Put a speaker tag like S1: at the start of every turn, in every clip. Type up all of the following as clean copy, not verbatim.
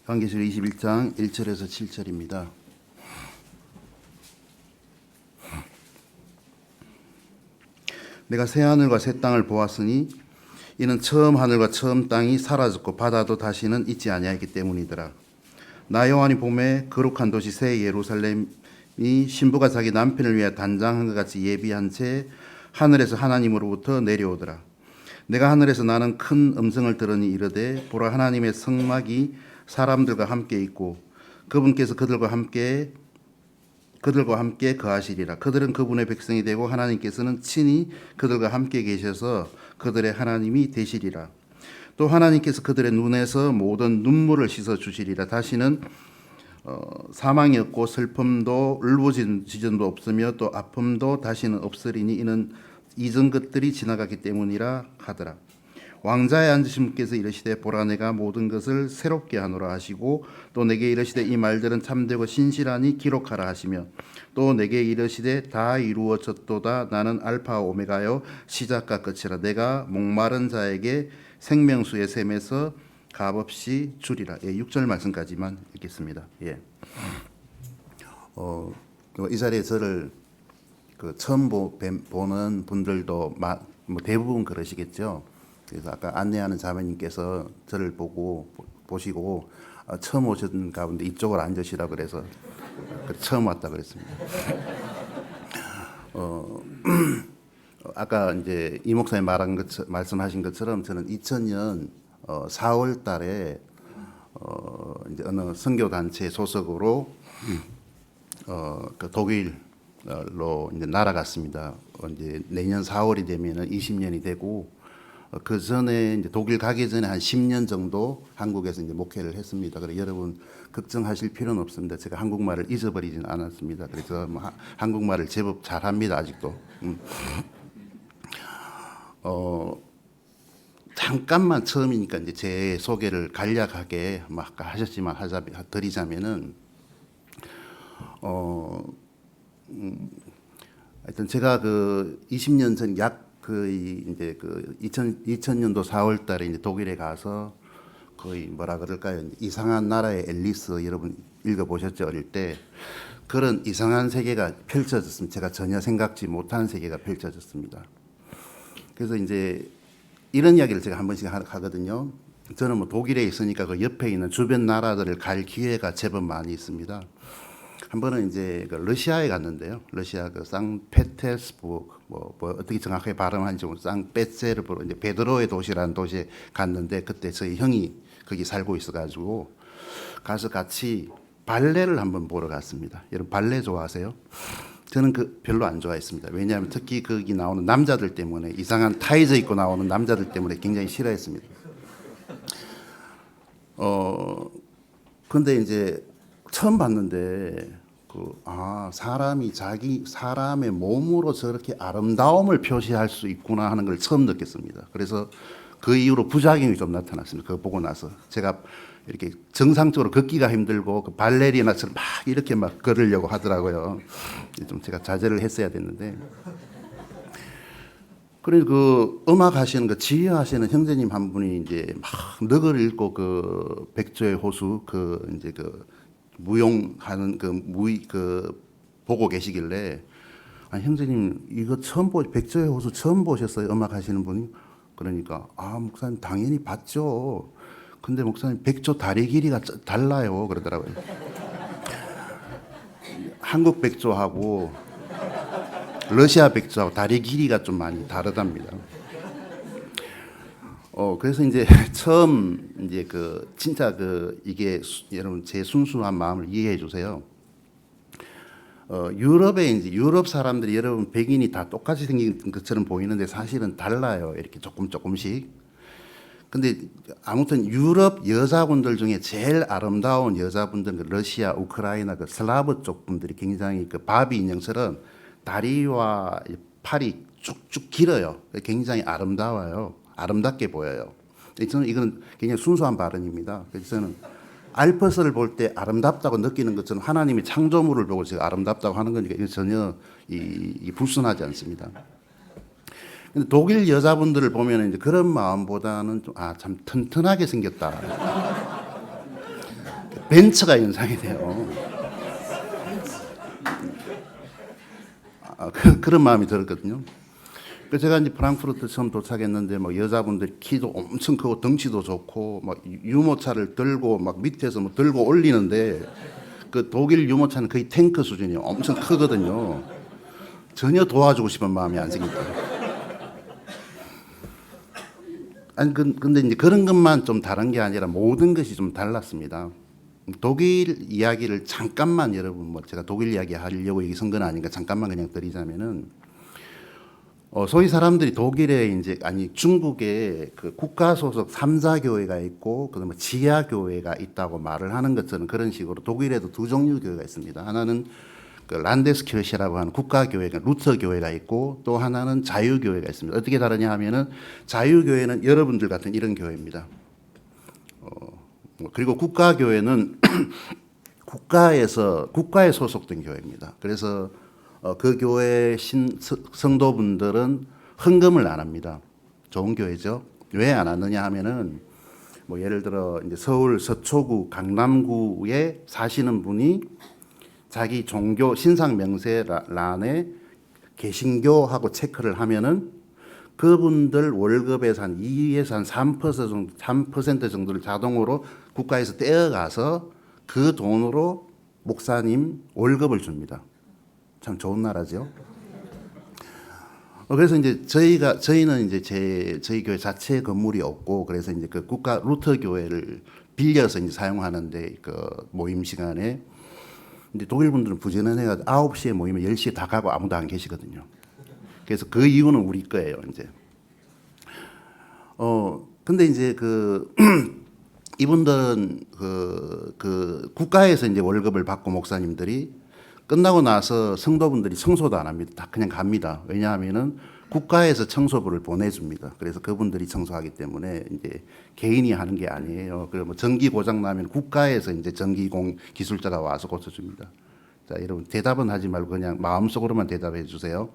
S1: 요한계시록 21장 1절에서 7절입니다. 내가 새 하늘과 새 땅을 보았으니 이는 처음 하늘과 처음 땅이 사라졌고 바다도 다시는 있지 아니하였기 때문이더라. 나 요한이 보매 거룩한 도시 새 예루살렘이 신부가 자기 남편을 위하여 단장한 것 같이 예비한 채 하늘에서 하나님으로부터 내려오더라. 내가 하늘에서 나는 큰 음성을 들으니 이르되 보라, 하나님의 성막이 사람들과 함께 있고 그분께서 그들과 함께 거하시리라. 그들은 그분의 백성이 되고 하나님께서는 친히 그들과 함께 계셔서 그들의 하나님이 되시리라. 또 하나님께서 그들의 눈에서 모든 눈물을 씻어 주시리라. 다시는 사망이 없고 슬픔도 울부짖음도 없으며 또 아픔도 다시는 없으리니 이는 이전 것들이 지나갔기 때문이라 하더라. 왕자에 앉으신 분께서 이르시되 보라, 내가 모든 것을 새롭게 하노라 하시고 또 내게 이르시되 이 말들은 참되고 신실하니 기록하라 하시며 또 내게 이르시되 다 이루어졌도다. 나는 알파와 오메가요 시작과 끝이라. 내가 목마른 자에게 생명수의 샘에서 값없이 주리라. 6절 말씀까지만 읽겠습니다. 이 자리에 저를 처음 보는 분들도 대부분 그러시겠죠. 그래서 아까 안내하는 자매님께서 저를 보시고 처음 오신 가운데 이쪽으로 앉으시라 그래서 처음 왔다 그랬습니다. 아까 이제 이 목사님 말씀하신 것처럼 저는 2000년 4월 달에 이제 어느 선교 단체 소속으로 그 독일로 이제 날아갔습니다. 이제 내년 4월이 되면은 20년이 되고 그 전에 이제 독일 가기 전에 한 10년 정도 한국에서 이제 목회를 했습니다. 그래서 여러분 걱정하실 필요는 없습니다. 제가 한국말을 잊어버리지는 않았습니다. 그래서 한국말을 제법 잘합니다. 아직도. 잠깐만 처음이니까 이제 제 소개를 간략하게 아까 하셨지만 드리자면은 하여튼 제가 그 20년 전 이제 2000년도 4월 달에 이제 독일에 가서 거의 뭐라 그럴까요? 이상한 나라의 앨리스 여러분 읽어보셨죠? 어릴 때. 그런 이상한 세계가 펼쳐졌습니다. 제가 전혀 생각지 못한 세계가 펼쳐졌습니다. 그래서 이제 이런 이야기를 제가 한 번씩 하거든요. 저는 뭐 독일에 있으니까 그 옆에 있는 주변 나라들을 갈 기회가 제법 많이 있습니다. 한 번은 이제 그 러시아에 갔는데요. 러시아 그 상페테르스부르크 뭐 어떻게 정확하게 발음하는지 상페테르부르크 이제 베드로의 도시라는 도시에 갔는데 그때 저희 형이 거기 살고 있어가지고 가서 같이 발레를 한번 보러 갔습니다. 여러분 발레 좋아하세요? 저는 별로 안 좋아했습니다. 왜냐하면 특히 거기 나오는 남자들 때문에 이상한 타이즈 입고 나오는 남자들 때문에 굉장히 싫어했습니다. 근데 이제 처음 봤는데 사람의 몸으로 저렇게 아름다움을 표시할 수 있구나 하는 걸 처음 느꼈습니다. 그래서 그 이후로 부작용이 좀 나타났습니다. 그거 보고 나서 제가 이렇게 정상적으로 걷기가 힘들고 그 발레리나처럼 막 이렇게 막 걸으려고 하더라고요. 좀 제가 자제를 했어야 됐는데. 그래서 그 음악 하시는 그 지휘하시는 형제님 한 분이 이제 막 넋을 잃고 그 백조의 호수 이제 무용하는 보고 계시길래 형제님 이거 백조의 호수 처음 보셨어요? 음악 하시는 분이. 그러니까 목사님 당연히 봤죠. 근데 목사님 백조 다리 길이가 달라요 그러더라고요. 한국 백조하고 러시아 백조하고 다리 길이가 좀 많이 다르답니다. 그래서 이제 처음 이제 진짜 이게 여러분 제 순수한 마음을 이해해 주세요. 유럽에 이제 유럽 사람들이 여러분 백인이 다 똑같이 생긴 것처럼 보이는데 사실은 달라요. 이렇게 조금씩. 근데 아무튼 유럽 여자분들 중에 제일 아름다운 여자분들은 러시아, 우크라이나 슬라브 쪽 분들이 굉장히 바비 인형처럼 다리와 팔이 쭉쭉 길어요. 굉장히 아름다워요. 아름답게 보여요. 저는 이건 굉장히 순수한 발언입니다. 그래서 저는 알프스를 볼 때 아름답다고 느끼는 것처럼 하나님이 창조물을 보고 제가 아름답다고 하는 거니까 이건 전혀 불순하지 않습니다. 근데 독일 여자분들을 보면 이제 그런 마음보다는 좀 참 튼튼하게 생겼다. 벤처가 연상이 돼요. 그런 마음이 들었거든요. 그래서 제가 이제 프랑크푸르트 처음 도착했는데 뭐 여자분들 키도 엄청 크고 덩치도 좋고 막 유모차를 들고 막 밑에서 뭐 들고 올리는데 그 독일 유모차는 거의 탱크 수준이에요. 엄청 크거든요. 전혀 도와주고 싶은 마음이 안 생깁니다. 아니 근데 이제 그런 것만 좀 다른 게 아니라 모든 것이 좀 달랐습니다. 독일 이야기를 잠깐만 여러분 뭐 제가 독일 이야기 하려고 여기 선 건 아닌가 잠깐만 그냥 드리자면은 소위 사람들이 독일에 이제 아니 중국에 그 국가 소속 3사 교회가 있고 그다음에 지하 교회가 있다고 말을 하는 것처럼 그런 식으로 독일에도 두 종류 교회가 있습니다. 하나는 그 란데스키르시라고 하는 국가 교회가 루터 교회가 있고 또 하나는 자유 교회가 있습니다. 어떻게 다르냐 하면은 자유 교회는 여러분들 같은 이런 교회입니다. 그리고 국가 교회는 국가에 소속된 교회입니다. 그래서 그 교회 성도분들은 헌금을 안 합니다. 좋은 교회죠. 왜 안 하느냐 하면은 뭐 예를 들어 이제 서울 서초구 강남구에 사시는 분이 자기 종교 신상 명세란에 개신교하고 체크를 하면은 그분들 월급에서 한 2에서 한 3% 정도를 자동으로 국가에서 떼어가서 그 돈으로 목사님 월급을 줍니다. 참 좋은 나라죠. 그래서 이제 저희는 이제 저희 교회 자체 건물이 없고 그래서 이제 그 국가 루터 교회를 빌려서 이제 사용하는데 그 모임 시간에 이제 독일 분들은 부지런해가지고 9시에 모이면 10시에 다 가고 아무도 안 계시거든요. 그래서 그 이유는 우리 거예요, 이제. 근데 이제 이분들은 그 국가에서 이제 월급을 받고 목사님들이 끝나고 나서 성도분들이 청소도 안 합니다. 다 그냥 갑니다. 왜냐하면은 국가에서 청소부를 보내줍니다. 그래서 그분들이 청소하기 때문에 이제 개인이 하는 게 아니에요. 그리고 뭐 전기 고장 나면 국가에서 이제 전기공 기술자가 와서 고쳐줍니다. 자, 여러분 대답은 하지 말고 그냥 마음속으로만 대답해 주세요.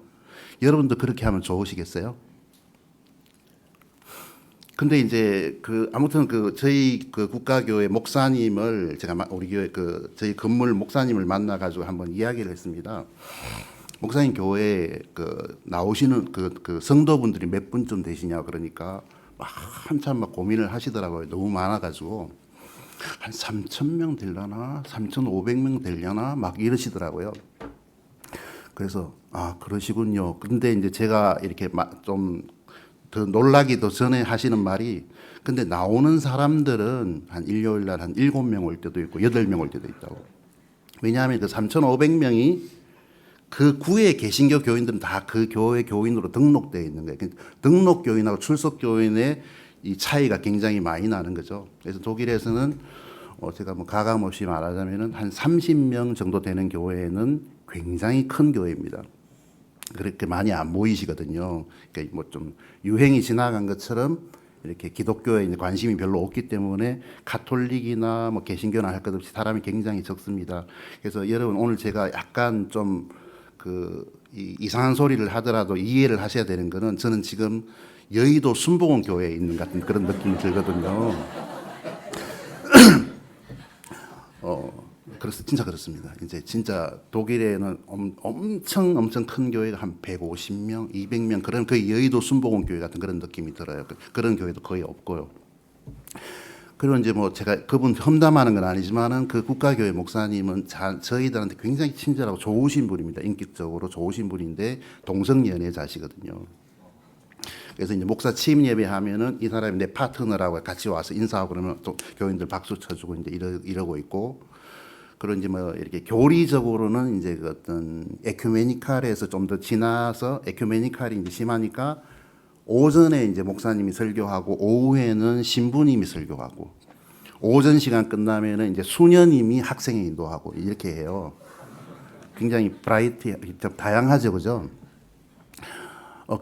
S1: 여러분도 그렇게 하면 좋으시겠어요? 근데 이제 아무튼 저희 국가교회 목사님을 제가 우리 교회 저희 건물 목사님을 만나 가지고 한번 이야기를 했습니다. 목사님 교회에 나오시는 성도분들이 몇 분쯤 되시냐 그러니까 막 한참 막 고민을 하시더라고요. 너무 많아 가지고 한 3,000명 되려나 3,500명 되려나 막 이러시더라고요. 그래서 그러시군요. 근데 이제 제가 이렇게 좀 더 놀라기 더 전에 하시는 말이 근데 나오는 사람들은 한 일요일 날 한 7명 올 때도 있고 8명 올 때도 있다고. 왜냐하면 그 3,500명이 그 구의 개신교 교인들은 다 그 교회 교인으로 등록되어 있는 거예요. 등록 교인하고 출석 교인의 이 차이가 굉장히 많이 나는 거죠. 그래서 독일에서는 제가 뭐 가감 없이 말하자면은 한 30명 정도 되는 교회는 굉장히 큰 교회입니다. 그렇게 많이 안 모이시거든요. 그러니까 뭐 좀 유행이 지나간 것처럼 이렇게 기독교에 이제 관심이 별로 없기 때문에 가톨릭이나 뭐 개신교나 할 것 없이 사람이 굉장히 적습니다. 그래서 여러분 오늘 제가 약간 좀 이상한 소리를 하더라도 이해를 하셔야 되는 거는 저는 지금 여의도 순복음 교회에 있는 같은 그런 느낌이 들거든요. 그래서 진짜 그렇습니다. 이제 진짜 독일에는 엄청 큰 교회가 한 150명, 200명 그런 그 여의도 순복음 교회 같은 그런 느낌이 들어요. 그런 교회도 거의 없고요. 그리고 이제 뭐 제가 그분 험담하는 건 아니지만은 그 국가교회 목사님은 저희들한테 굉장히 친절하고 좋으신 분입니다. 인격적으로 좋으신 분인데 동성연애자시거든요. 그래서 이제 목사 취임 예배하면은 이 사람이 내 파트너라고 같이 와서 인사하고 그러면 또 교인들 박수 쳐주고 이제 이러고 있고. 그런 이제 뭐 이렇게 교리적으로는 이제 그 어떤 에큐메니칼에서 좀 더 지나서 에큐메니칼이 이제 심하니까 오전에 이제 목사님이 설교하고 오후에는 신부님이 설교하고 오전 시간 끝나면은 이제 수녀님이 학생에 인도하고 이렇게 해요. 굉장히 브라이트 다양하죠, 그죠?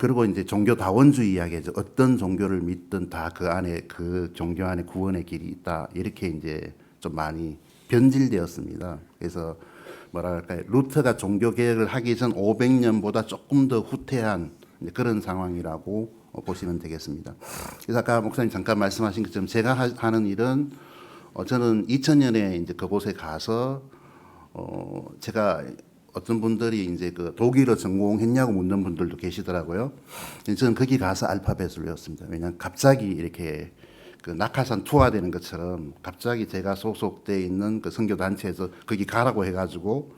S1: 그리고 이제 종교 다원주의 이야기죠. 어떤 종교를 믿든 다 그 안에 그 종교 안에 구원의 길이 있다. 이렇게 이제 좀 많이 변질되었습니다. 그래서 뭐랄까요, 루터가 종교 개혁을 하기 전 500년보다 조금 더 후퇴한 그런 상황이라고 보시면 되겠습니다. 그래서 아까 목사님 잠깐 말씀하신 것처럼 제가 하는 일은 저는 2000년에 이제 그곳에 가서 제가 어떤 분들이 이제 그 독일어 전공했냐고 묻는 분들도 계시더라고요. 저는 거기 가서 알파벳을 외웠습니다. 왜냐하면 갑자기 이렇게 그 낙하산 투하되는 것처럼 갑자기 제가 소속돼 있는 그 선교 단체에서 거기 가라고 해가지고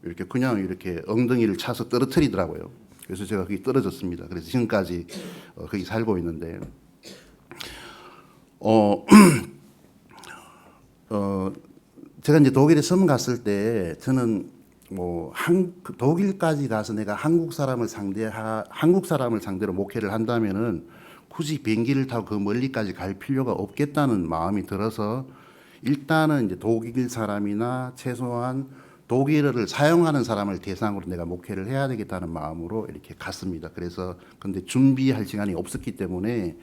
S1: 이렇게 그냥 이렇게 엉덩이를 차서 떨어뜨리더라고요. 그래서 제가 거기 떨어졌습니다. 그래서 지금까지 거기 살고 있는데, 어, 제가 이제 독일에 처음 갔을 때 저는 독일까지 가서 내가 한국 사람을 상대로 목회를 한다면은 굳이 비행기를 타고 그 멀리까지 갈 필요가 없겠다는 마음이 들어서 일단은 이제 독일 사람이나 최소한 독일어를 사용하는 사람을 대상으로 내가 목회를 해야 되겠다는 마음으로 이렇게 갔습니다. 그래서 근데 준비할 시간이 없었기 때문에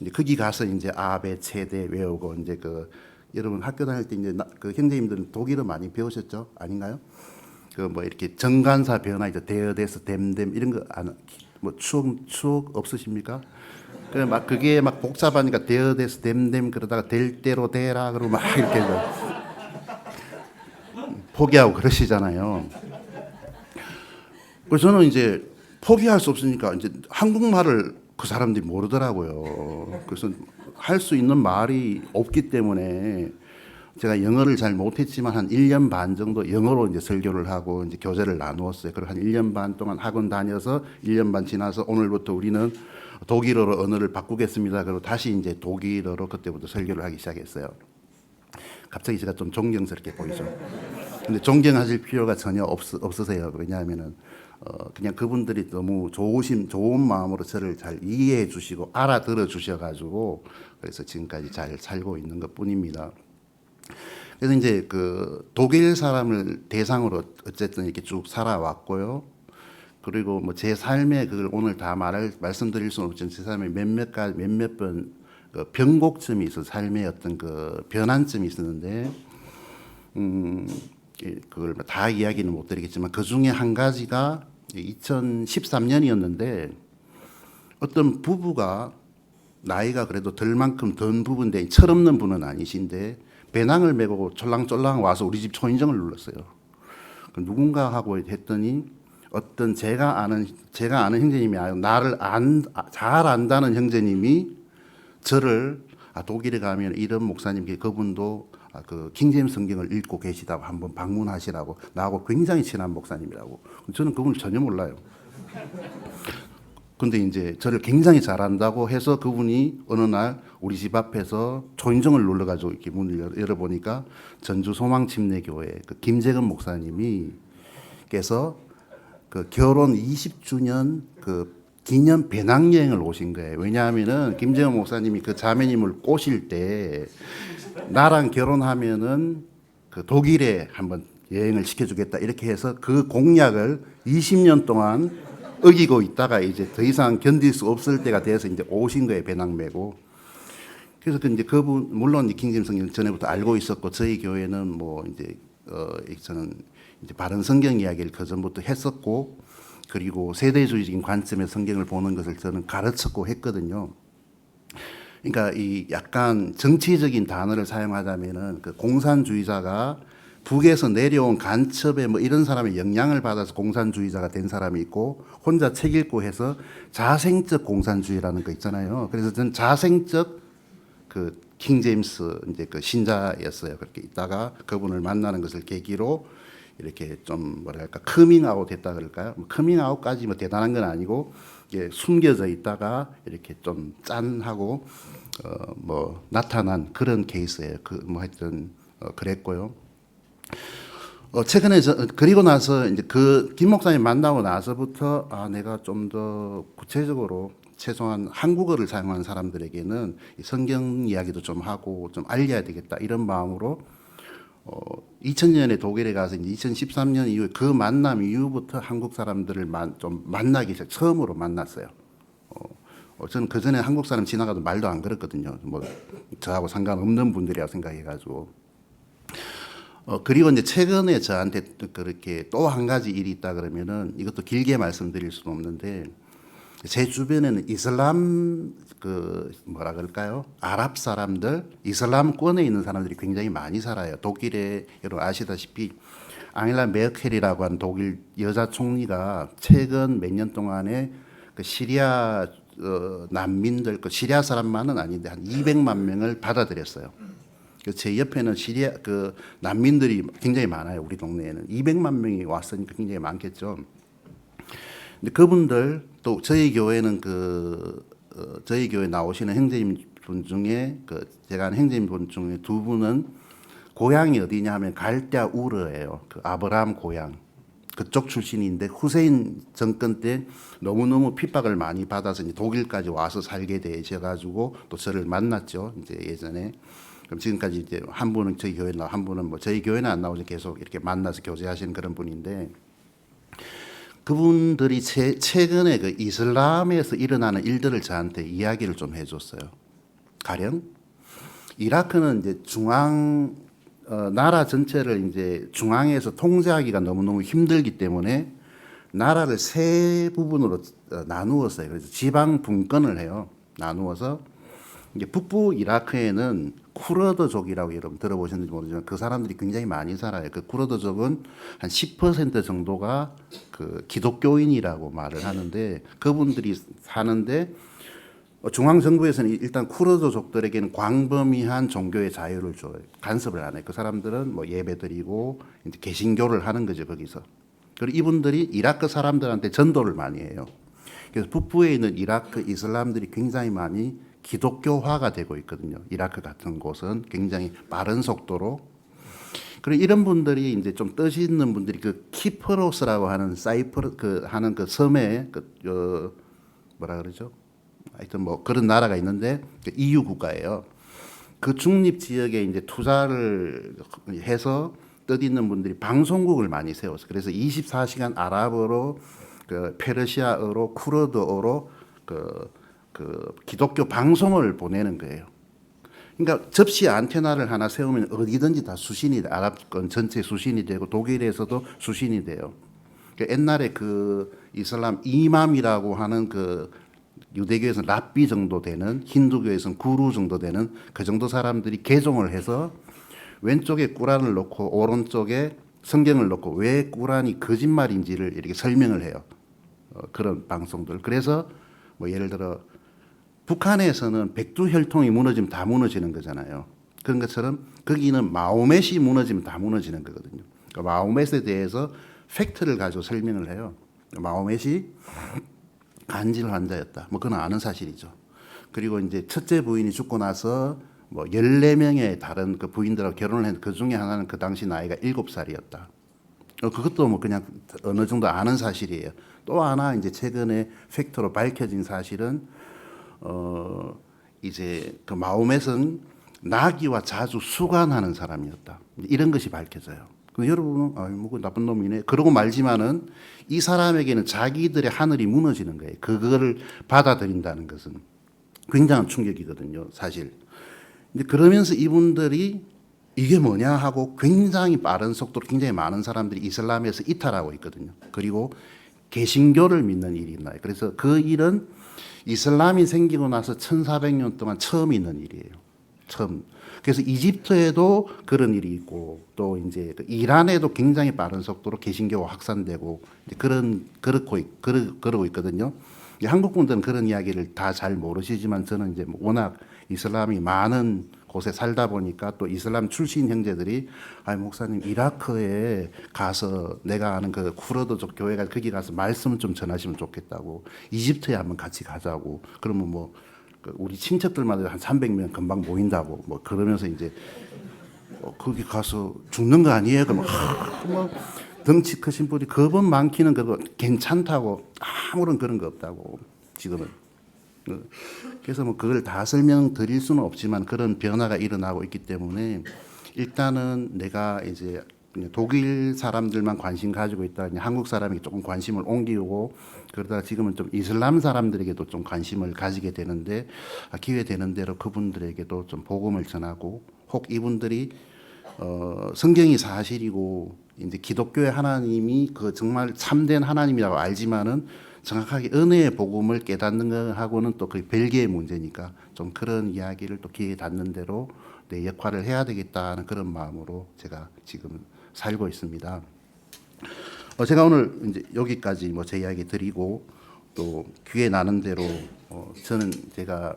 S1: 이제 거기 가서 이제 아베 체대 외우고 이제 그 여러분 학교 다닐 때 이제 그 형제님들은 독일어 많이 배우셨죠? 아닌가요? 그 뭐 이렇게 정관사 변화 이제 데어데스 댐댐 이런 거 뭐 추억 없으십니까? 그래 막 그게 막 복잡하니까 데어데스 댐댐 그러다가 될 대로 되라 그러고 막 이렇게 포기하고 그러시잖아요. 그래서 저는 이제 포기할 수 없으니까 이제 한국말을 그 사람들이 모르더라고요. 그래서 할 수 있는 말이 없기 때문에 제가 영어를 잘 못했지만 한 1년 반 정도 영어로 이제 설교를 하고 이제 교재를 나누었어요. 그리고 한 1년 반 동안 학원 다녀서 1년 반 지나서 오늘부터 우리는 독일어로 언어를 바꾸겠습니다. 그리고 다시 이제 독일어로 그때부터 설교를 하기 시작했어요. 갑자기 제가 좀 존경스럽게 보이죠. 근데 존경하실 필요가 전혀 없으세요. 왜냐하면은 그냥 그분들이 너무 좋은 마음으로 저를 잘 이해해 주시고 알아들어 주셔가지고 그래서 지금까지 잘 살고 있는 것뿐입니다. 그래서 이제 그 독일 사람을 대상으로 어쨌든 이렇게 쭉 살아왔고요. 그리고 뭐 제 삶에 그걸 오늘 다 말씀드릴 수는 없지만 제 삶에 몇몇 번 그 변곡점이 있어 삶의 어떤 그 변환점이 있었는데 그걸 다 이야기는 못 드리겠지만 그 중에 한 가지가 2013년이었는데 어떤 부부가 나이가 그래도 덜 만큼 든 부부인데 철없는 분은 아니신데 배낭을 메고 쫄랑쫄랑 와서 우리 집 초인종을 눌렀어요. 누군가 하고 했더니 어떤 제가 아는 형제님이 아니고 나를 잘 안다는 형제님이 저를 독일에 가면 이런 목사님 그분도 그 킹제임스 성경을 읽고 계시다고 한번 방문하시라고 나하고 굉장히 친한 목사님이라고. 저는 그분을 전혀 몰라요. 근데 이제 저를 굉장히 잘한다고 해서 그분이 어느 날 우리 집 앞에서 초인종을 눌러가지고 이렇게 문을 열어보니까 전주 소망침례교회 그 김재근 목사님이 께서 그 결혼 20주년 그 기념 배낭여행을 오신 거예요. 왜냐하면은 김재근 목사님이 그 자매님을 꼬실 때 나랑 결혼하면은 그 독일에 한번 여행을 시켜주겠다 이렇게 해서 그 공약을 20년 동안 어기고 있다가 이제 더 이상 견딜 수 없을 때가 돼서 이제 오신 거예요. 배낭 메고. 그래서 이제 그분 물론 킹제임스 성경 전에부터 알고 있었고 저희 교회는 뭐 이제 저는 이제 바른 성경 이야기를 그 전부터 했었고 그리고 세대주의적인 관점에서 성경을 보는 것을 저는 가르쳤고 했거든요. 그러니까 이 약간 정치적인 단어를 사용하자면은 그 공산주의자가 북에서 내려온 간첩에 뭐 이런 사람의 영향을 받아서 공산주의자가 된 사람이 있고 혼자 책 읽고 해서 자생적 공산주의라는 거 있잖아요. 그래서 저는 자생적 그 킹제임스 이제 그 신자였어요. 그렇게 있다가 그분을 만나는 것을 계기로 이렇게 좀 뭐랄까 커밍아웃 했다 그럴까요? 뭐 커밍아웃까지 뭐 대단한 건 아니고 이게 숨겨져 있다가 이렇게 좀 짠하고 뭐 나타난 그런 케이스예요. 그 뭐 하여튼 그랬고요. 최근에 그리고 나서 이제 그 김 목사님 만나고 나서부터 내가 좀 더 구체적으로 최소한 한국어를 사용하는 사람들에게는 성경 이야기도 좀 하고 좀 알려야 되겠다 이런 마음으로 2000년에 독일에 가서 이제 2013년 이후에 그 만남 이후부터 한국 사람들을 좀 만나기 시작 처음으로 만났어요. 저는 그 전에 한국 사람 지나가도 말도 안 걸었거든요. 뭐 저하고 상관없는 분들이라 생각해가지고. 그리고 이제 최근에 저한테 그렇게 또 한 가지 일이 있다 그러면은 이것도 길게 말씀드릴 수는 없는데 제 주변에는 이슬람 그 뭐라 그럴까요? 아랍 사람들, 이슬람권에 있는 사람들이 굉장히 많이 살아요. 독일에 여러분 아시다시피 앙겔라 메르켈이라고 하는 독일 여자 총리가 최근 몇 년 동안에 그 시리아 난민들, 그 시리아 사람만은 아닌데 한 200만 명을 받아들였어요. 제 옆에는 시리아 그 난민들이 굉장히 많아요. 우리 동네에는 200만 명이 왔으니까 굉장히 많겠죠. 근데 그분들 또 저희 교회는 저희 교회 나오시는 형제님 분 중에 제가 아는 형제님 분 중에 두 분은 고향이 어디냐 하면 갈대아 우르예요. 그 아브라함 고향. 그쪽 출신인데 후세인 정권 때 너무너무 핍박을 많이 받아서 이제 독일까지 와서 살게 되셔가지고 또 저를 만났죠. 이제 예전에. 그럼 지금까지 이제 한 분은 저희 교회 나와, 한 분은 뭐 저희 교회는 안 나오죠. 계속 이렇게 만나서 교제하시는 그런 분인데 그분들이 최근에 그 이슬람에서 일어나는 일들을 저한테 이야기를 좀 해줬어요. 가령 이라크는 이제 나라 전체를 이제 중앙에서 통제하기가 너무너무 힘들기 때문에 나라를 세 부분으로 나누었어요. 그래서 지방 분권을 해요. 나누어서 이제 북부 이라크에는 쿠르드족이라고 여러분 들어보셨는지 모르지만 그 사람들이 굉장히 많이 살아요. 그 쿠르드족은 한 10% 정도가 그 기독교인이라고 말을 하는데 그분들이 사는데 중앙 정부에서는 일단 쿠르드족들에게는 광범위한 종교의 자유를 줘요. 간섭을 안 해요. 그 사람들은 뭐 예배드리고 이제 개신교를 하는 거죠 거기서. 그리고 이분들이 이라크 사람들한테 전도를 많이 해요. 그래서 북부에 있는 이라크 이슬람들이 굉장히 많이 기독교화가 되고 있거든요. 이라크 같은 곳은 굉장히 빠른 속도로. 그리고 이런 분들이 이제 좀 뜻이 있는 분들이 그 키프로스라고 하는 사이프르 하는 그 섬에 뭐라 그러죠? 하여튼 뭐 그런 나라가 있는데 EU 국가예요. 그 중립 지역에 이제 투자를 해서 뜻 있는 분들이 방송국을 많이 세웠어요. 그래서 24시간 아랍어로 그 페르시아어로 쿠르드어로 그 기독교 방송을 보내는 거예요. 그러니까 접시 안테나를 하나 세우면 어디든지 다 수신이 아랍권 전체 수신이 되고 독일에서도 수신이 돼요. 옛날에 그 이슬람 이맘이라고 하는 그 유대교에서는 랍비 정도 되는 힌두교에서는 구루 정도 되는 그 정도 사람들이 개종을 해서 왼쪽에 꾸란을 놓고 오른쪽에 성경을 놓고 왜 꾸란이 거짓말인지를 이렇게 설명을 해요. 그런 방송들. 그래서 뭐 예를 들어 북한에서는 백두혈통이 무너지면 다 무너지는 거잖아요. 그런 것처럼 거기는 마호멧이 무너지면 다 무너지는 거거든요. 그러니까 마호멧에 대해서 팩트를 가지고 설명을 해요. 마호멧이 간질 환자였다. 뭐 그건 아는 사실이죠. 그리고 이제 첫째 부인이 죽고 나서 뭐 14명의 다른 그 부인들하고 결혼을 했는데 그 중에 하나는 그 당시 나이가 7살이었다. 그것도 뭐 그냥 어느 정도 아는 사실이에요. 또 하나 이제 최근에 팩트로 밝혀진 사실은 이제 그 마호멧은 나귀와 자주 수간하는 사람이었다. 이런 것이 밝혀져요. 여러분은 뭐 나쁜 놈이네. 그러고 말지만은 이 사람에게는 자기들의 하늘이 무너지는 거예요. 그거를 받아들인다는 것은 굉장한 충격이거든요, 사실. 근데 그러면서 이분들이 이게 뭐냐 하고 굉장히 빠른 속도로 굉장히 많은 사람들이 이슬람에서 이탈하고 있거든요. 그리고 개신교를 믿는 일이 있나요? 그래서 그 일은 이슬람이 생기고 나서 1400년 동안 처음 있는 일이에요. 처음. 그래서 이집트에도 그런 일이 있고 또 이제 이란에도 굉장히 빠른 속도로 개신교가 확산되고 그러고 있거든요. 한국 분들은 그런 이야기를 다 잘 모르시지만 저는 이제 워낙 이슬람이 많은 곳에 살다 보니까 또 이슬람 출신 형제들이 목사님 이라크에 가서 내가 아는 그 쿠르드족 교회가 거기 가서 말씀 좀 전하시면 좋겠다고 이집트에 한번 같이 가자고 그러면 뭐 우리 친척들마다 한 300명 금방 모인다고 뭐 그러면서 이제 거기 가서 죽는 거 아니에요? 그러면 뭐 덩치 크신 분이 겁은 많기는 그거 괜찮다고 아무런 그런 거 없다고 지금은. 그래서 뭐 그걸 다 설명드릴 수는 없지만 그런 변화가 일어나고 있기 때문에 일단은 내가 이제 독일 사람들만 관심 가지고 있다. 한국 사람이 조금 관심을 옮기고 그러다가 지금은 좀 이슬람 사람들에게도 좀 관심을 가지게 되는데 기회 되는 대로 그분들에게도 좀 복음을 전하고 혹 이분들이 성경이 사실이고 이제 기독교의 하나님이 그 정말 참된 하나님이라고 알지만은 정확하게 은혜의 복음을 깨닫는 것하고는 또 그 별개의 문제니까 좀 그런 이야기를 또 기회에 닿는 대로 내 역할을 해야 되겠다는 그런 마음으로 제가 지금 살고 있습니다. 제가 오늘 이제 여기까지 뭐 제 이야기 드리고 또 기회 나는 대로 저는 제가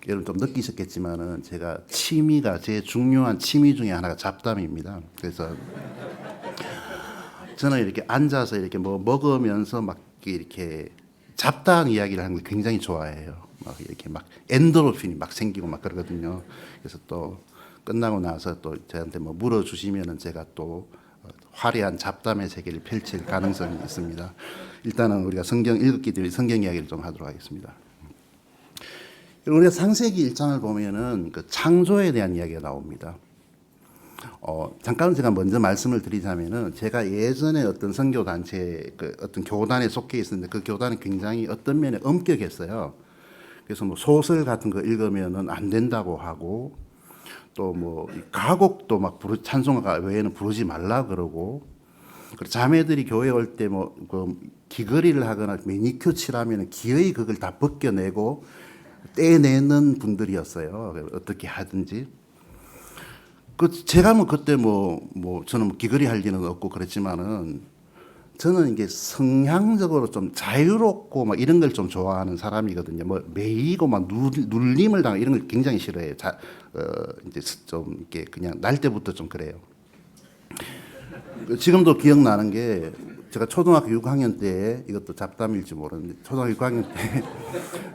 S1: 여러분 좀 느끼셨겠지만은 제가 취미가 제 중요한 취미 중에 하나가 잡담입니다. 그래서 저는 이렇게 앉아서 이렇게 뭐 먹으면서 막 이렇게 잡다한 이야기를 하는 걸 굉장히 좋아해요. 막 이렇게 막 엔도르핀이 막 생기고 막 그러거든요. 그래서 또 끝나고 나서 또 저한테 뭐 물어주시면은 제가 또 화려한 잡담의 세계를 펼칠 가능성이 있습니다. 일단은 우리가 성경 읽었기 때문에 성경 이야기를 좀 하도록 하겠습니다. 우리가 창세기 1장을 보면은 그 창조에 대한 이야기가 나옵니다. 잠깐 제가 먼저 말씀을 드리자면은 제가 예전에 어떤 선교 단체 그 어떤 교단에 속해 있었는데 그 교단은 굉장히 어떤 면에 엄격했어요. 그래서 뭐 소설 같은 거 읽으면은 안 된다고 하고 또 뭐 가곡도 막 찬송가 외에는 부르지 말라 그러고 그리고 자매들이 교회 올 때 뭐 그 귀걸이를 하거나 매니큐어 칠하면 기어이 그걸 다 벗겨내고 떼내는 분들이었어요. 어떻게 하든지. 제가 뭐 그때 뭐 저는 뭐 귀걸이 할 일은 없고 그랬지만은 저는 이게 성향적으로 좀 자유롭고 막 이런 걸 좀 좋아하는 사람이거든요. 뭐 매이고 막 눌림을 당하고 이런 걸 굉장히 싫어해요. 이제 좀 이렇게 그냥 날 때부터 좀 그래요. 지금도 기억나는 게 제가 초등학교 6학년 때 이것도 잡담일지 모르는데 초등학교 6학년 때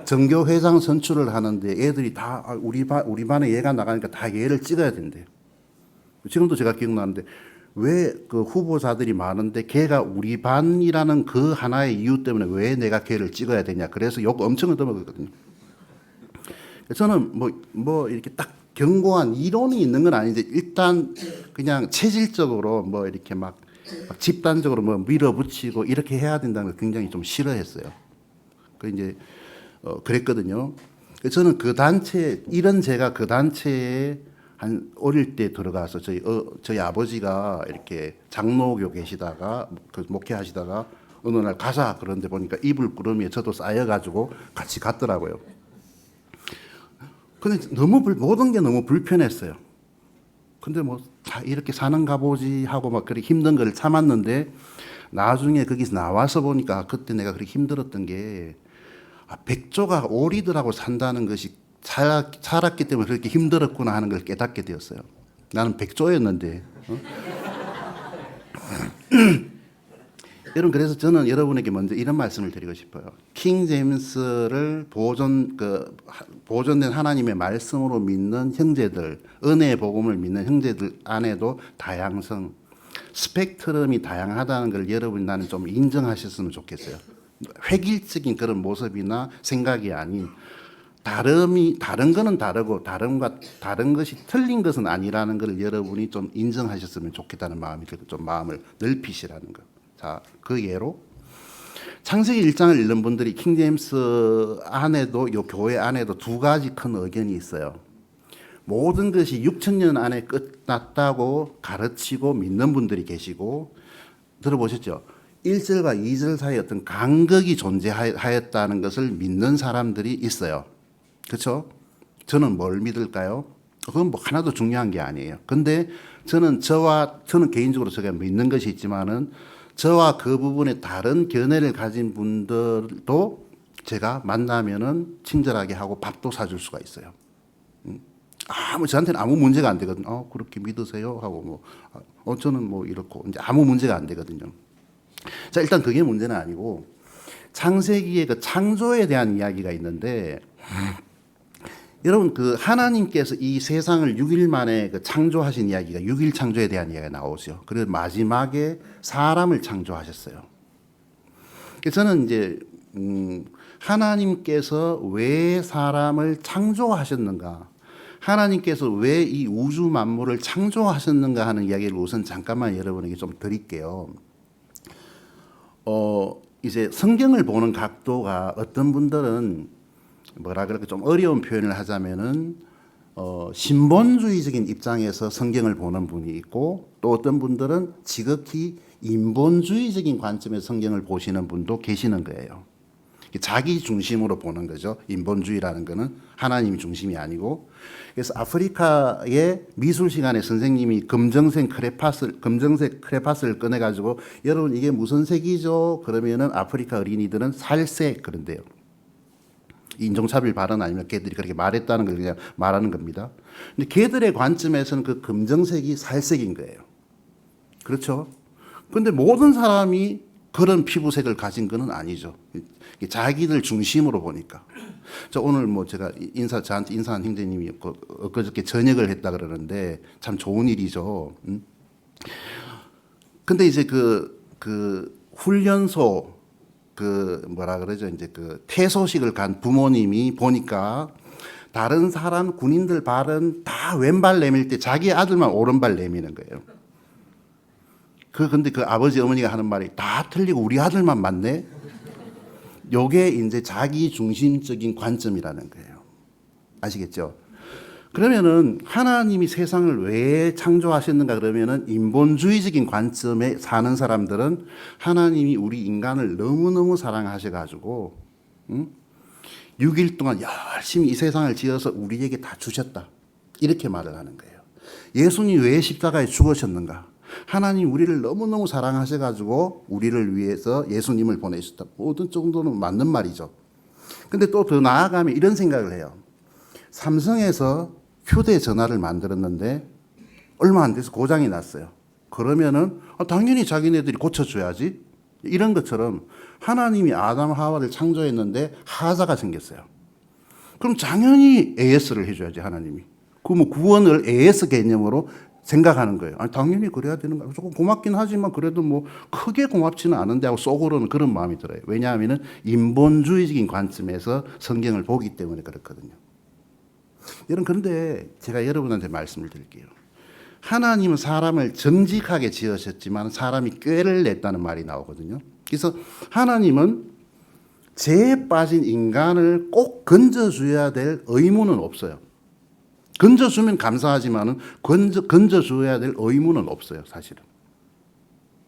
S1: 전교 회장 선출을 하는데 애들이 다 우리 반에 얘가 나가니까 다 얘를 찍어야 된대. 지금도 제가 기억나는데 왜 그 후보자들이 많은데 걔가 우리 반이라는 그 하나의 이유 때문에 왜 내가 걔를 찍어야 되냐. 그래서 욕 엄청 얻어먹었거든요. 저는 뭐 이렇게 딱 견고한 이론이 있는 건 아닌데 일단 그냥 체질적으로 뭐 이렇게 막 집단적으로 뭐 밀어붙이고 이렇게 해야 된다는 걸 굉장히 좀 싫어했어요. 그 이제 그랬거든요. 저는 그 단체 이런 제가 그 단체에 한 어릴 때 들어가서 저희 아버지가 이렇게 장로교 계시다가 그 목회하시다가 어느 날 가자 그런데 보니까 이불 구름이에 저도 쌓여가지고 같이 갔더라고요. 근데 모든 게 너무 불편했어요. 근데 뭐 다 이렇게 사는가 보지 하고 막 그렇게 힘든 걸 참았는데 나중에 거기서 나와서 보니까 그때 내가 그렇게 힘들었던 게 백조가 오리들하고 산다는 것이 살았기 때문에 그렇게 힘들었구나 하는 걸 깨닫게 되었어요. 나는 백조였는데. 여러분 그래서 저는 여러분에게 먼저 이런 말씀을 드리고 싶어요. 킹 제임스를 보존된 하나님의 말씀으로 믿는 형제들, 은혜의 복음을 믿는 형제들 안에도 다양성, 스펙트럼이 다양하다는 걸 여러분이 나는 좀 인정하셨으면 좋겠어요. 획일적인 그런 모습이나 생각이 아닌 다른 거는 다르고 다른 것이 틀린 것은 아니라는 걸 여러분이 좀 인정하셨으면 좋겠다는 마음이 들고 좀 마음을 넓히시라는 거. 자, 그 예로 창세기 1장을 읽는 분들이 킹제임스 안에도 요 교회 안에도 두 가지 큰 의견이 있어요. 모든 것이 6,000년 안에 끝났다고 가르치고 믿는 분들이 계시고 들어보셨죠? 1절과 2절 사이에 어떤 간극이 존재하였다는 것을 믿는 사람들이 있어요. 그렇죠? 저는 뭘 믿을까요? 그건 뭐 하나도 중요한 게 아니에요. 근데 저는 개인적으로 제가 믿는 것이 있지만은 저와 그 부분에 다른 견해를 가진 분들도 제가 만나면은 친절하게 하고 밥도 사줄 수가 있어요. 저한테는 아무 문제가 안 되거든요. 그렇게 믿으세요? 하고 저는 뭐 이렇고 이제 아무 문제가 안 되거든요. 자, 일단 그게 문제는 아니고 창세기의 그 창조에 대한 이야기가 있는데 여러분 그 하나님께서 이 세상을 6일 만에 그 창조하신 이야기가 6일 창조에 대한 이야기가 나오죠. 그래서 마지막에 사람을 창조하셨어요. 그래서 저는 이제 하나님께서 왜 사람을 창조하셨는가, 하나님께서 왜 이 우주 만물을 창조하셨는가 하는 이야기를 우선 잠깐만 여러분에게 좀 드릴게요. 이제 성경을 보는 각도가 어떤 분들은 뭐라 그럴까 좀 어려운 표현을 하자면은 신본주의적인 입장에서 성경을 보는 분이 있고 또 어떤 분들은 지극히 인본주의적인 관점에서 성경을 보시는 분도 계시는 거예요. 자기 중심으로 보는 거죠. 인본주의라는 거는 하나님이 중심이 아니고. 그래서 아프리카의 미술 시간에 선생님이 검정색 크레파스를 꺼내가지고 여러분 이게 무슨 색이죠? 그러면은 아프리카 어린이들은 살색 그런데요. 인종차별 발언 아니면 걔들이 그렇게 말했다는 걸 그냥 말하는 겁니다. 근데 걔들의 관점에서는 그 검정색이 살색인 거예요. 그렇죠? 근데 모든 사람이 그런 피부색을 가진 건 아니죠. 자기들 중심으로 보니까. 저 오늘 뭐 제가 저한테 인사한 형제님이 엊그저께 저녁을 했다 그러는데 참 좋은 일이죠. 근데 이제 그 훈련소 뭐라 그러죠? 이제 그 퇴소식을 간 부모님이 보니까 다른 사람 군인들 발은 다 왼발 내밀 때 자기 아들만 오른발 내미는 거예요. 근데 그 아버지 어머니가 하는 말이 다 틀리고 우리 아들만 맞네? 요게 이제 자기 중심적인 관점이라는 거예요. 아시겠죠? 그러면은 하나님이 세상을 왜 창조하셨는가 그러면은 인본주의적인 관점에 사는 사람들은 하나님이 우리 인간을 너무너무 사랑하셔가지고 6일 동안 열심히 이 세상을 지어서 우리에게 다 주셨다. 이렇게 말을 하는 거예요. 예수님이 왜 십자가에 죽으셨는가? 하나님 우리를 너무너무 사랑하셔가지고 우리를 위해서 예수님을 보내셨다. 모든 정도는 맞는 말이죠. 근데 또 더 나아가면 이런 생각을 해요. 삼성에서 휴대전화를 만들었는데 얼마 안 돼서 고장이 났어요. 그러면은 당연히 자기네들이 고쳐줘야지. 이런 것처럼 하나님이 아담 하와를 창조했는데 하자가 생겼어요. 그럼 당연히 AS를 해줘야지 하나님이. 뭐 구원을 AS 개념으로 생각하는 거예요. 당연히 그래야 되는 거예요. 조금 고맙긴 하지만 그래도 뭐 크게 고맙지는 않은데 하고 속으로는 그런 마음이 들어요. 왜냐하면 인본주의적인 관점에서 성경을 보기 때문에 그렇거든요. 여러분 그런데 제가 여러분한테 말씀을 드릴게요. 하나님은 사람을 정직하게 지으셨지만 사람이 꾀를 냈다는 말이 나오거든요. 그래서 하나님은 죄에 빠진 인간을 꼭 건져줘야 될 의무는 없어요. 건져주면 감사하지만은 건져줘야 될 의무는 없어요, 사실은.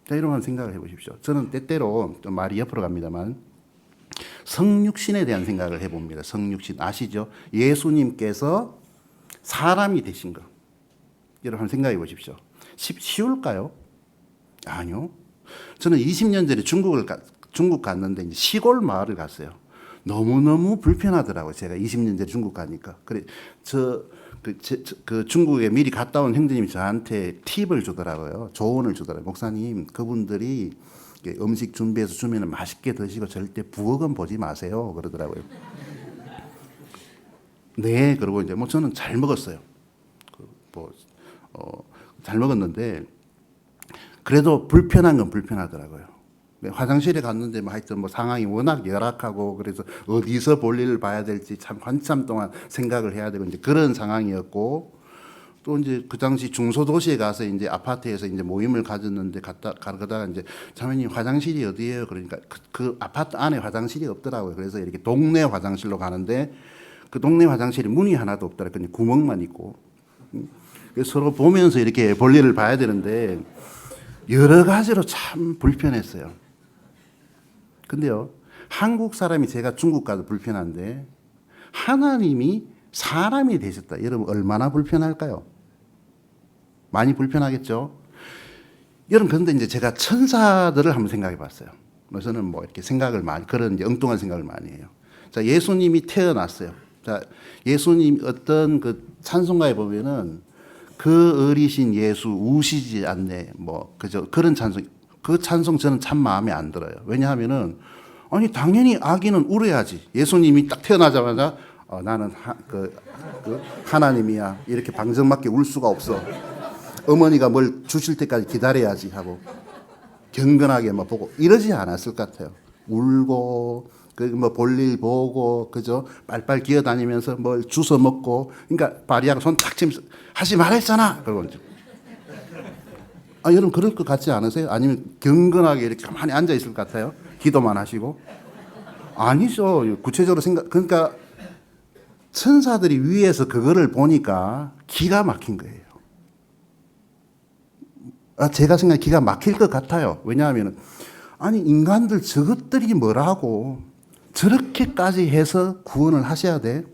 S1: 자, 이런 생각을 해보십시오. 저는 때때로 또 말이 옆으로 갑니다만 성육신에 대한 생각을 해봅니다. 성육신 아시죠? 예수님께서 사람이 되신 거. 여러분 생각해 보십시오. 쉬울까요? 아니요. 저는 20년 전에 중국 갔는데 이제 시골 마을을 갔어요. 너무너무 불편하더라고요. 제가 20년 전에 중국 가니까. 그래, 그 중국에 미리 갔다 온 형제님이 저한테 팁을 주더라고요. 조언을 주더라고요. 목사님, 그분들이 음식 준비해서 주면 맛있게 드시고 절대 부엌은 보지 마세요. 그러더라고요. 네, 그러고 이제 뭐 저는 잘 먹었어요. 잘 먹었는데 그래도 불편한 건 불편하더라고요. 화장실에 갔는데 뭐 하여튼 뭐 상황이 워낙 열악하고 그래서 어디서 볼일을 봐야 될지 참 한참 동안 생각을 해야 되고 이제 그런 상황이었고 또 이제 그 당시 중소도시에 가서 이제 아파트에서 이제 모임을 가졌는데 가다가 이제 자매님 화장실이 어디예요? 그러니까 그 아파트 안에 화장실이 없더라고요. 그래서 이렇게 동네 화장실로 가는데 그 동네 화장실이 문이 하나도 없더라고요. 그냥 구멍만 있고 그래서 서로 보면서 이렇게 볼일을 봐야 되는데 여러 가지로 참 불편했어요. 근데요, 한국 사람이 제가 중국 가도 불편한데 하나님이 사람이 되셨다. 여러분 얼마나 불편할까요? 많이 불편하겠죠? 여러분 그런데 이제 제가 천사들을 한번 생각해 봤어요. 저는 뭐 이렇게 생각을 많이 그런 이제 엉뚱한 생각을 많이 해요. 자, 예수님이 태어났어요. 자, 예수님 어떤 그 찬송가에 보면은 그 어리신 예수 우시지 않네. 뭐 그죠? 그런 찬송. 그 찬송 저는 참 마음에 안 들어요. 왜냐하면은 아니 당연히 아기는 울어야지. 예수님이 딱 태어나자마자 나는 하나님이야 이렇게 방정맞게 울 수가 없어. 어머니가 뭘 주실 때까지 기다려야지 하고 경건하게 막 보고 이러지 않았을 것 같아요. 울고 뭐 볼일 보고 그죠? 빨빨 기어다니면서 뭘 주워 먹고 그러니까 발이하고 손 탁 치면서 하지 말했잖아. 그러고 이제 여러분 그럴 것 같지 않으세요? 아니면 경건하게 이렇게 가만히 앉아 있을 것 같아요? 기도만 하시고 아니죠. 구체적으로 그러니까 천사들이 위에서 그거를 보니까 기가 막힌 거예요. 제가 생각에 기가 막힐 것 같아요. 왜냐하면 아니 인간들 저것들이 뭐라고 저렇게까지 해서 구원을 하셔야 돼?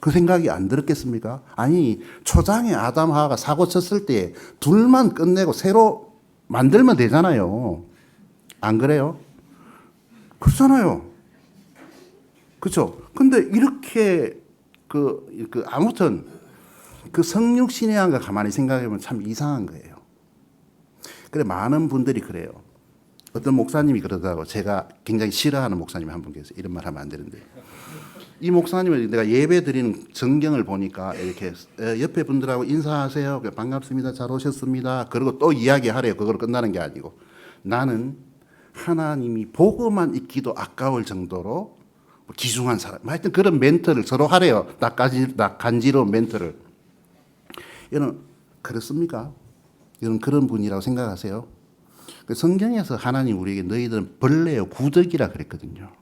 S1: 그 생각이 안 들었겠습니까? 아니 초장에 아담 하와가 사고 쳤을 때 둘만 끝내고 새로 만들면 되잖아요. 안 그래요? 그렇잖아요. 그렇죠? 근데 이렇게 아무튼 그 성육신의 한가 가만히 생각해보면 참 이상한 거예요. 그래 많은 분들이 그래요. 어떤 목사님이 그러더라고. 제가 굉장히 싫어하는 목사님이 한 분 계세요. 이런 말 하면 안 되는데. 이 목사님을 내가 예배 드리는 전경을 보니까 이렇게 옆에 분들하고 인사하세요. 반갑습니다. 잘 오셨습니다. 그리고 또 이야기하래요. 그걸로 끝나는 게 아니고. 나는 하나님이 보고만 있기도 아까울 정도로 기중한 사람. 하여튼 그런 멘트를 서로 하래요. 간지러운 멘트를. 여러분 그렇습니까? 여러분 그런 분이라고 생각하세요? 성경에서 하나님 우리에게 너희들은 벌레요 구더기라 그랬거든요.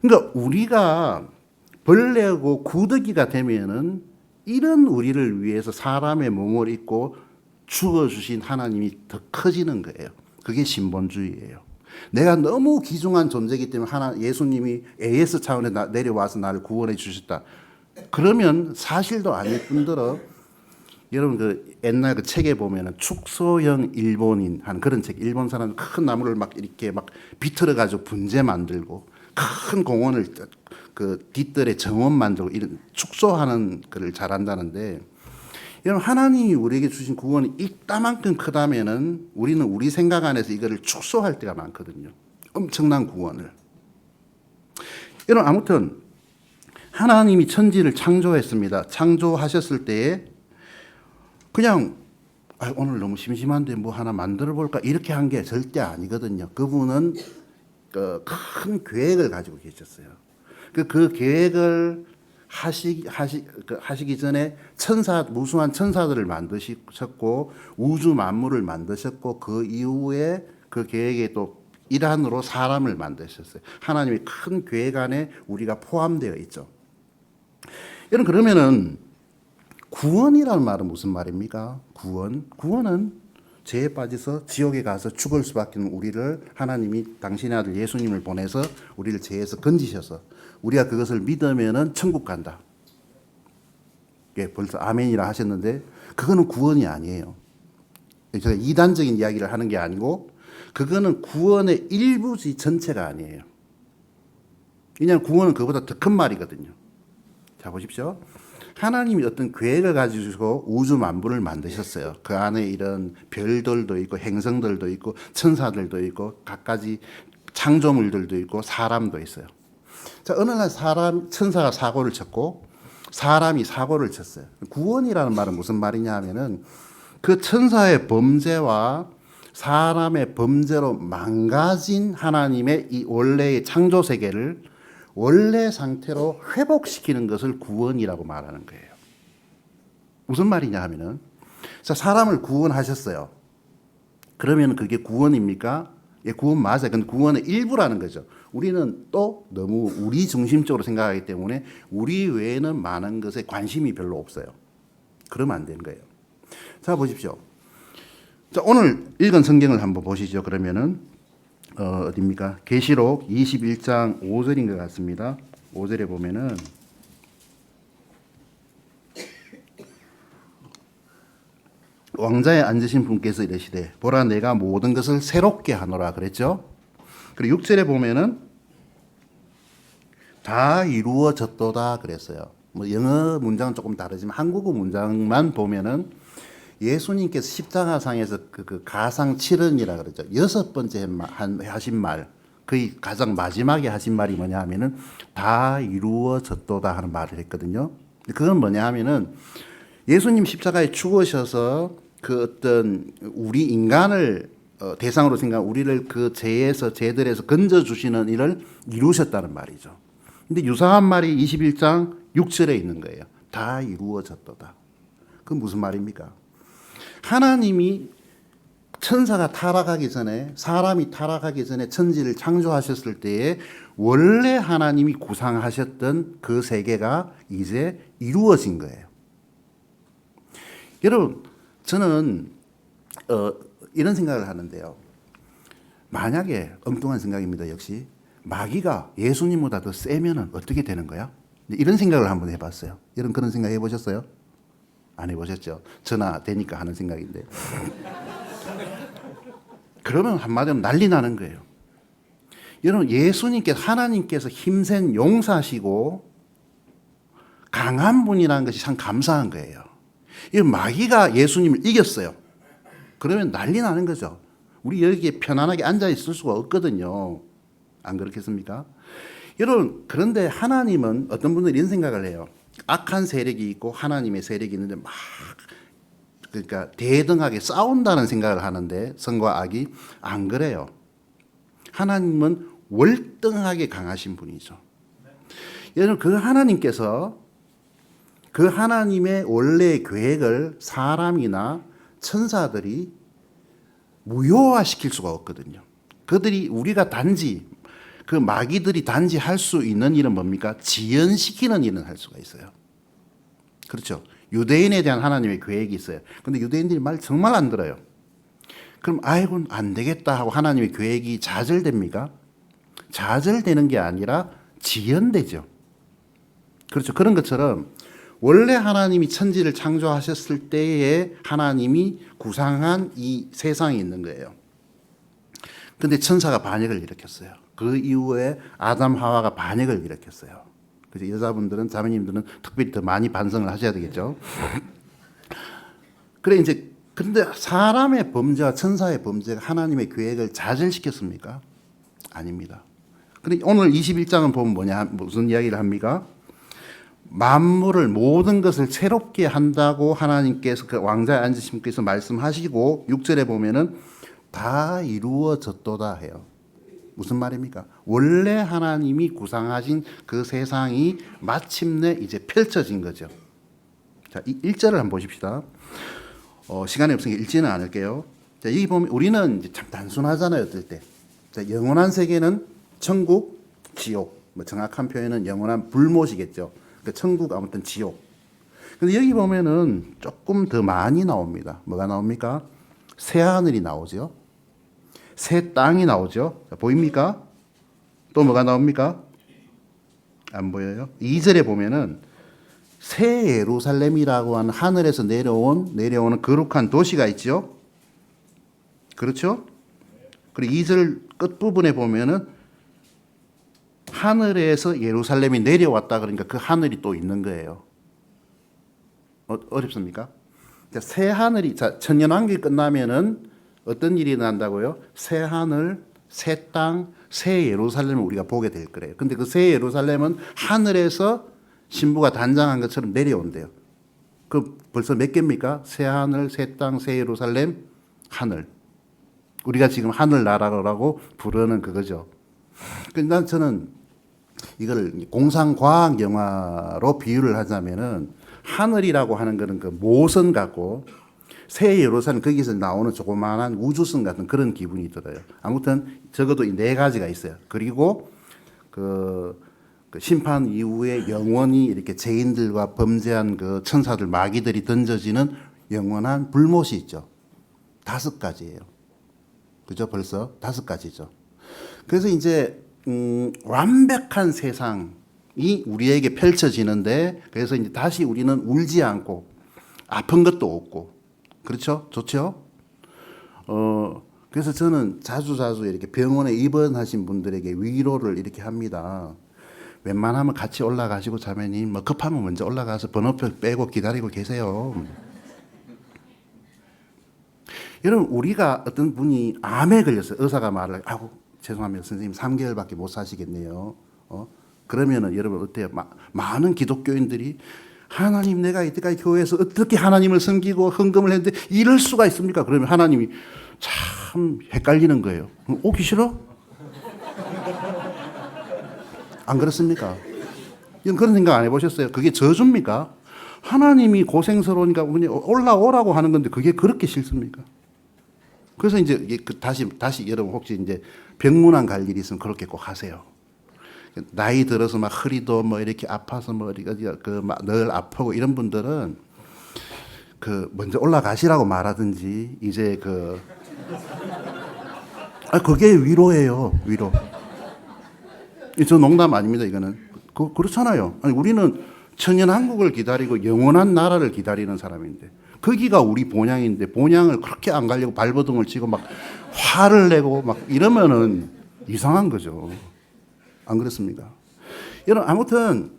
S1: 그러니까 우리가 벌레고 구더기가 되면은 이런 우리를 위해서 사람의 몸을 입고 죽어주신 하나님이 더 커지는 거예요. 그게 신본주의예요. 내가 너무 귀중한 존재이기 때문에 예수님이 AS 차원에 내려와서 나를 구원해 주셨다. 그러면 사실도 아닐 뿐더러 여러분 그 옛날 그 책에 보면은 축소형 일본인 하는 그런 책, 일본 사람 큰 나무를 막 이렇게 막 비틀어 가지고 분재 만들고 큰 공원을 그 뒷뜰에 정원 만들고 이런 축소하는 거를 잘한다는데, 여러분 하나님이 우리에게 주신 구원이 이따만큼 크다면은 우리는 우리 생각 안에서 이거를 축소할 때가 많거든요. 엄청난 구원을. 여러분 아무튼 하나님이 천지를 창조했습니다. 창조하셨을 때에 그냥 오늘 너무 심심한데 뭐 하나 만들어 볼까 이렇게 한 게 절대 아니거든요. 그분은 큰 계획을 가지고 계셨어요. 그 계획을 하시기 전에 무수한 천사들을 만드셨고 우주 만물을 만드셨고 그 이후에 그 계획의 또 일환으로 사람을 만드셨어요. 하나님의 큰 계획 안에 우리가 포함되어 있죠. 여러분 그러면은 구원이라는 말은 무슨 말입니까? 구원은 죄에 빠져서 지옥에 가서 죽을 수밖에 없는 우리를 하나님이 당신의 아들 예수님을 보내서 우리를 죄에서 건지셔서 우리가 그것을 믿으면은 천국 간다. 예, 벌써 아멘이라 하셨는데 그거는 구원이 아니에요. 제가 이단적인 이야기를 하는 게 아니고 그거는 구원의 일부지 전체가 아니에요. 왜냐하면 구원은 그보다 더 큰 말이거든요. 자 보십시오. 하나님이 어떤 계획을 가지고 우주 만물을 만드셨어요. 그 안에 이런 별들도 있고 행성들도 있고 천사들도 있고 갖가지 창조물들도 있고 사람도 있어요. 자 어느 날 천사가 사고를 쳤고 사람이 사고를 쳤어요. 구원이라는 말은 무슨 말이냐 하면은 그 천사의 범죄와 사람의 범죄로 망가진 하나님의 이 원래의 창조 세계를 원래 상태로 회복시키는 것을 구원이라고 말하는 거예요. 무슨 말이냐 하면은 자 사람을 구원하셨어요. 그러면 그게 구원입니까? 예, 구원 맞아요. 근데 구원의 일부라는 거죠. 우리는 또 너무 우리 중심적으로 생각하기 때문에 우리 외에는 많은 것에 관심이 별로 없어요. 그러면 안 되는 거예요. 자 보십시오. 자 오늘 읽은 성경을 한번 보시죠. 그러면은 어디입니까? 계시록 21장 5절인 것 같습니다. 5절에 보면은 왕자에 앉으신 분께서 이르시되 보라 내가 모든 것을 새롭게 하노라 그랬죠. 그리고 6절에 보면은 다 이루어졌도다 그랬어요. 뭐 영어 문장은 조금 다르지만 한국어 문장만 보면은 예수님께서 십자가상에서 그 가상 7언이라 그러죠. 6번째 하신 말, 거의 가장 마지막에 하신 말이 뭐냐 하면은 다 이루어졌도다 하는 말을 했거든요. 그건 뭐냐 하면은 예수님 십자가에 죽으셔서 그 어떤 우리 인간을 대상으로 생각한 우리를 그 죄들에서 건져주시는 일을 이루셨다는 말이죠. 근데 유사한 말이 21장 6절에 있는 거예요. 다 이루어졌도다. 그건 무슨 말입니까? 하나님이 천사가 타락하기 전에 사람이 타락하기 전에 천지를 창조하셨을 때에 원래 하나님이 구상하셨던 그 세계가 이제 이루어진 거예요. 여러분, 저는 이런 생각을 하는데요. 만약에 엉뚱한 생각입니다. 역시 마귀가 예수님보다 더 세면은 어떻게 되는 거야? 이런 생각을 한번 해봤어요. 여러분 그런 생각 해보셨어요? 안 해보셨죠? 전화 되니까 하는 생각인데. 그러면 한마디로 난리 나는 거예요. 여러분 예수님께서 하나님께서 힘센 용사시고 강한 분이라는 것이 참 감사한 거예요. 이 마귀가 예수님을 이겼어요. 그러면 난리 나는 거죠. 우리 여기에 편안하게 앉아 있을 수가 없거든요. 안 그렇겠습니까? 여러분 그런데 하나님은 어떤 분들이 이런 생각을 해요. 악한 세력이 있고 하나님의 세력이 있는데 막 그러니까 대등하게 싸운다는 생각을 하는데 선과 악이 안 그래요. 하나님은 월등하게 강하신 분이죠. 여러분 그 하나님께서 그 하나님의 원래의 계획을 사람이나 천사들이 무효화시킬 수가 없거든요. 그들이 우리가 단지 그 마귀들이 단지 할 수 있는 일은 뭡니까? 지연시키는 일은 할 수가 있어요. 그렇죠. 유대인에 대한 하나님의 계획이 있어요. 근데 유대인들이 말 정말 안 들어요. 그럼 아이고 안 되겠다 하고 하나님의 계획이 좌절됩니까? 좌절되는 게 아니라 지연되죠. 그렇죠. 그런 것처럼 원래 하나님이 천지를 창조하셨을 때에 하나님이 구상한 이 세상이 있는 거예요. 근데 천사가 반역을 일으켰어요. 그 이후에 아담 하와가 반역을 일으켰어요. 그래서 여자분들은 자매님들은 특별히 더 많이 반성을 하셔야 되겠죠. 그래 이제 그런데 사람의 범죄와 천사의 범죄가 하나님의 계획을 좌절시켰습니까? 아닙니다. 근데 오늘 21장은 보면 뭐냐 무슨 이야기를 합니까? 만물을 모든 것을 새롭게 한다고 하나님께서 그 왕자에 앉으신 분께서 말씀하시고 6절에 보면은 다 이루어졌도다 해요. 무슨 말입니까? 원래 하나님이 구상하신 그 세상이 마침내 이제 펼쳐진 거죠. 자, 이 1절을 한번 보십시다. 시간이 없으니까 읽지는 않을게요. 자, 여기 보면 우리는 이제 참 단순하잖아요, 어떨 때. 자, 영원한 세계는 천국, 지옥. 뭐 정확한 표현은 영원한 불못이겠죠. 그러니까 천국 아무튼 지옥. 근데 여기 보면은 조금 더 많이 나옵니다. 뭐가 나옵니까? 새 하늘이 나오죠. 새 땅이 나오죠. 자, 보입니까? 또 뭐가 나옵니까? 안 보여요? 2절에 보면은 새 예루살렘이라고 하는 하늘에서 내려오는 거룩한 도시가 있죠. 그렇죠? 그리고 2절 끝부분에 보면은 하늘에서 예루살렘이 내려왔다 그러니까 그 하늘이 또 있는 거예요. 어렵습니까? 새 하늘이 천년왕국이 끝나면은 어떤 일이 난다고요? 새 하늘, 새 땅, 새 예루살렘을 우리가 보게 될 거래요. 근데 그 새 예루살렘은 하늘에서 신부가 단장한 것처럼 내려온대요. 그 벌써 몇 개입니까? 새 하늘, 새 땅, 새 예루살렘, 하늘. 우리가 지금 하늘나라라고 부르는 그거죠. 그러니까 저는 이걸 공상과학 영화로 비유를 하자면은 하늘이라고 하는 거는 그 모선 같고 새 예루살렘 거기서 나오는 조그마한 우주선 같은 그런 기분이 들어요. 아무튼 적어도 이 네 가지가 있어요. 그리고 그 심판 이후에 영원히 이렇게 죄인들과 범죄한 그 천사들 마귀들이 던져지는 영원한 불못이 있죠. 5가지예요. 그죠? 벌써 5가지죠. 그래서 이제 완벽한 세상이 우리에게 펼쳐지는데 그래서 이제 다시 우리는 울지 않고 아픈 것도 없고 그렇죠? 좋죠? 그래서 저는 자주 이렇게 병원에 입원하신 분들에게 위로를 이렇게 합니다. 웬만하면 같이 올라가시고 자매님 뭐 급하면 먼저 올라가서 번호표 빼고 기다리고 계세요. 여러분 우리가 어떤 분이 암에 걸렸어요. 의사가 말을 아이고 죄송합니다 선생님 3개월밖에 못 사시겠네요. 그러면은 여러분 어때요? 많은 기독교인들이 하나님 내가 이때까지 교회에서 어떻게 하나님을 섬기고 헌금을 했는데 이럴 수가 있습니까? 그러면 하나님이 참 헷갈리는 거예요. 오기 싫어? 안 그렇습니까? 그런 생각 안 해보셨어요? 그게 저주입니까? 하나님이 고생스러우니까 올라오라고 하는 건데 그게 그렇게 싫습니까? 그래서 이제 다시 여러분 혹시 이제 병문안 갈 일이 있으면 그렇게 꼭 하세요. 나이 들어서 막 허리도 뭐 이렇게 아파서 뭐 늘 아프고 이런 분들은 먼저 올라가시라고 말하든지 이제 그게 위로예요, 위로. 저 농담 아닙니다, 이거는. 그렇잖아요. 아니, 우리는 천년 한국을 기다리고 영원한 나라를 기다리는 사람인데, 거기가 우리 본향인데, 본향을 그렇게 안 가려고 발버둥을 치고 막 화를 내고 막 이러면은 이상한 거죠. 안 그렇습니까? 여러분, 아무튼,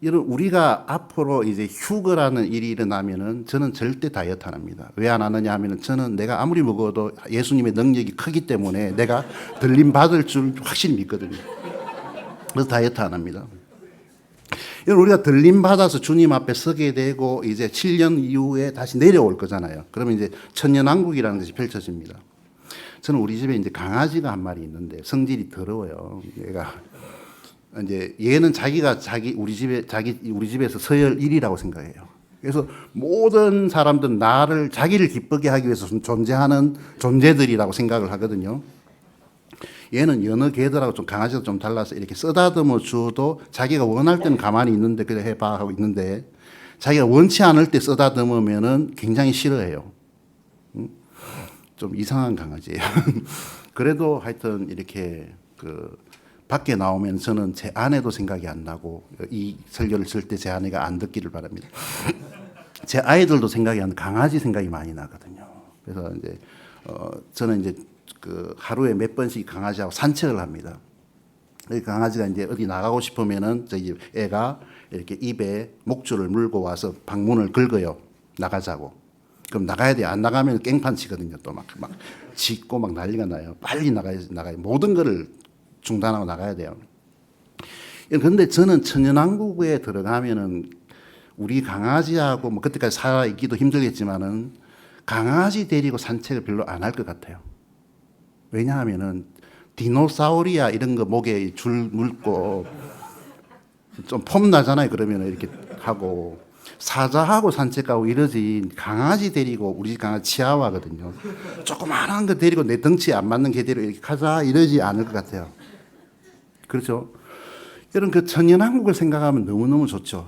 S1: 여러분, 우리가 앞으로 이제 휴거라는 일이 일어나면은 저는 절대 다이어트 안 합니다. 왜 안 하느냐 하면은 저는 내가 아무리 먹어도 예수님의 능력이 크기 때문에 내가 들림 받을 줄 확실히 믿거든요. 그래서 다이어트 안 합니다. 여러분, 우리가 들림 받아서 주님 앞에 서게 되고 이제 7년 이후에 다시 내려올 거잖아요. 그러면 이제 천년왕국이라는 것이 펼쳐집니다. 저는 우리 집에 이제 강아지가 한 마리 있는데 성질이 더러워요. 얘가 이제 얘는 우리 집에서 서열 1위라고 생각해요. 그래서 모든 사람들은 자기를 기쁘게 하기 위해서 존재하는 존재들이라고 생각을 하거든요. 얘는 여느 개들하고 좀 강아지가 좀 달라서 이렇게 쓰다듬어 줘도 자기가 원할 때는 가만히 있는데 그래 해봐 하고 있는데 자기가 원치 않을 때 쓰다듬으면은 굉장히 싫어해요. 좀 이상한 강아지예요. 그래도 하여튼 이렇게 밖에 나오면 저는 제 아내도 생각이 안 나고 이 설교를 절대 제 아내가 안 듣기를 바랍니다. 제 아이들도 생각이 안 나고 강아지 생각이 많이 나거든요. 그래서 이제 저는 이제 하루에 몇 번씩 강아지하고 산책을 합니다. 강아지가 이제 어디 나가고 싶으면은 저희 애가 이렇게 입에 목줄을 물고 와서 방문을 긁어요. 나가자고. 그럼 나가야 돼. 안 나가면 깽판 치거든요. 또 막 짖고 막 난리가 나요. 빨리 나가야 모든 거를 중단하고 나가야 돼요. 그런데 저는 천연왕국에 들어가면은 우리 강아지하고 뭐 그때까지 살아 있기도 힘들겠지만은 강아지 데리고 산책을 별로 안 할 것 같아요. 왜냐하면은 디노사우리아 이런 거 목에 줄 물고 좀 폼 나잖아요. 그러면 이렇게 하고 사자하고 산책 가고 이러지 강아지 데리고 우리 집 강아지 치아와거든요. 조그마한 거 데리고 내 덩치에 안 맞는 개 데리고 이렇게 가자 이러지 않을 것 같아요. 그렇죠? 여러분 천연한국을 생각하면 너무너무 좋죠.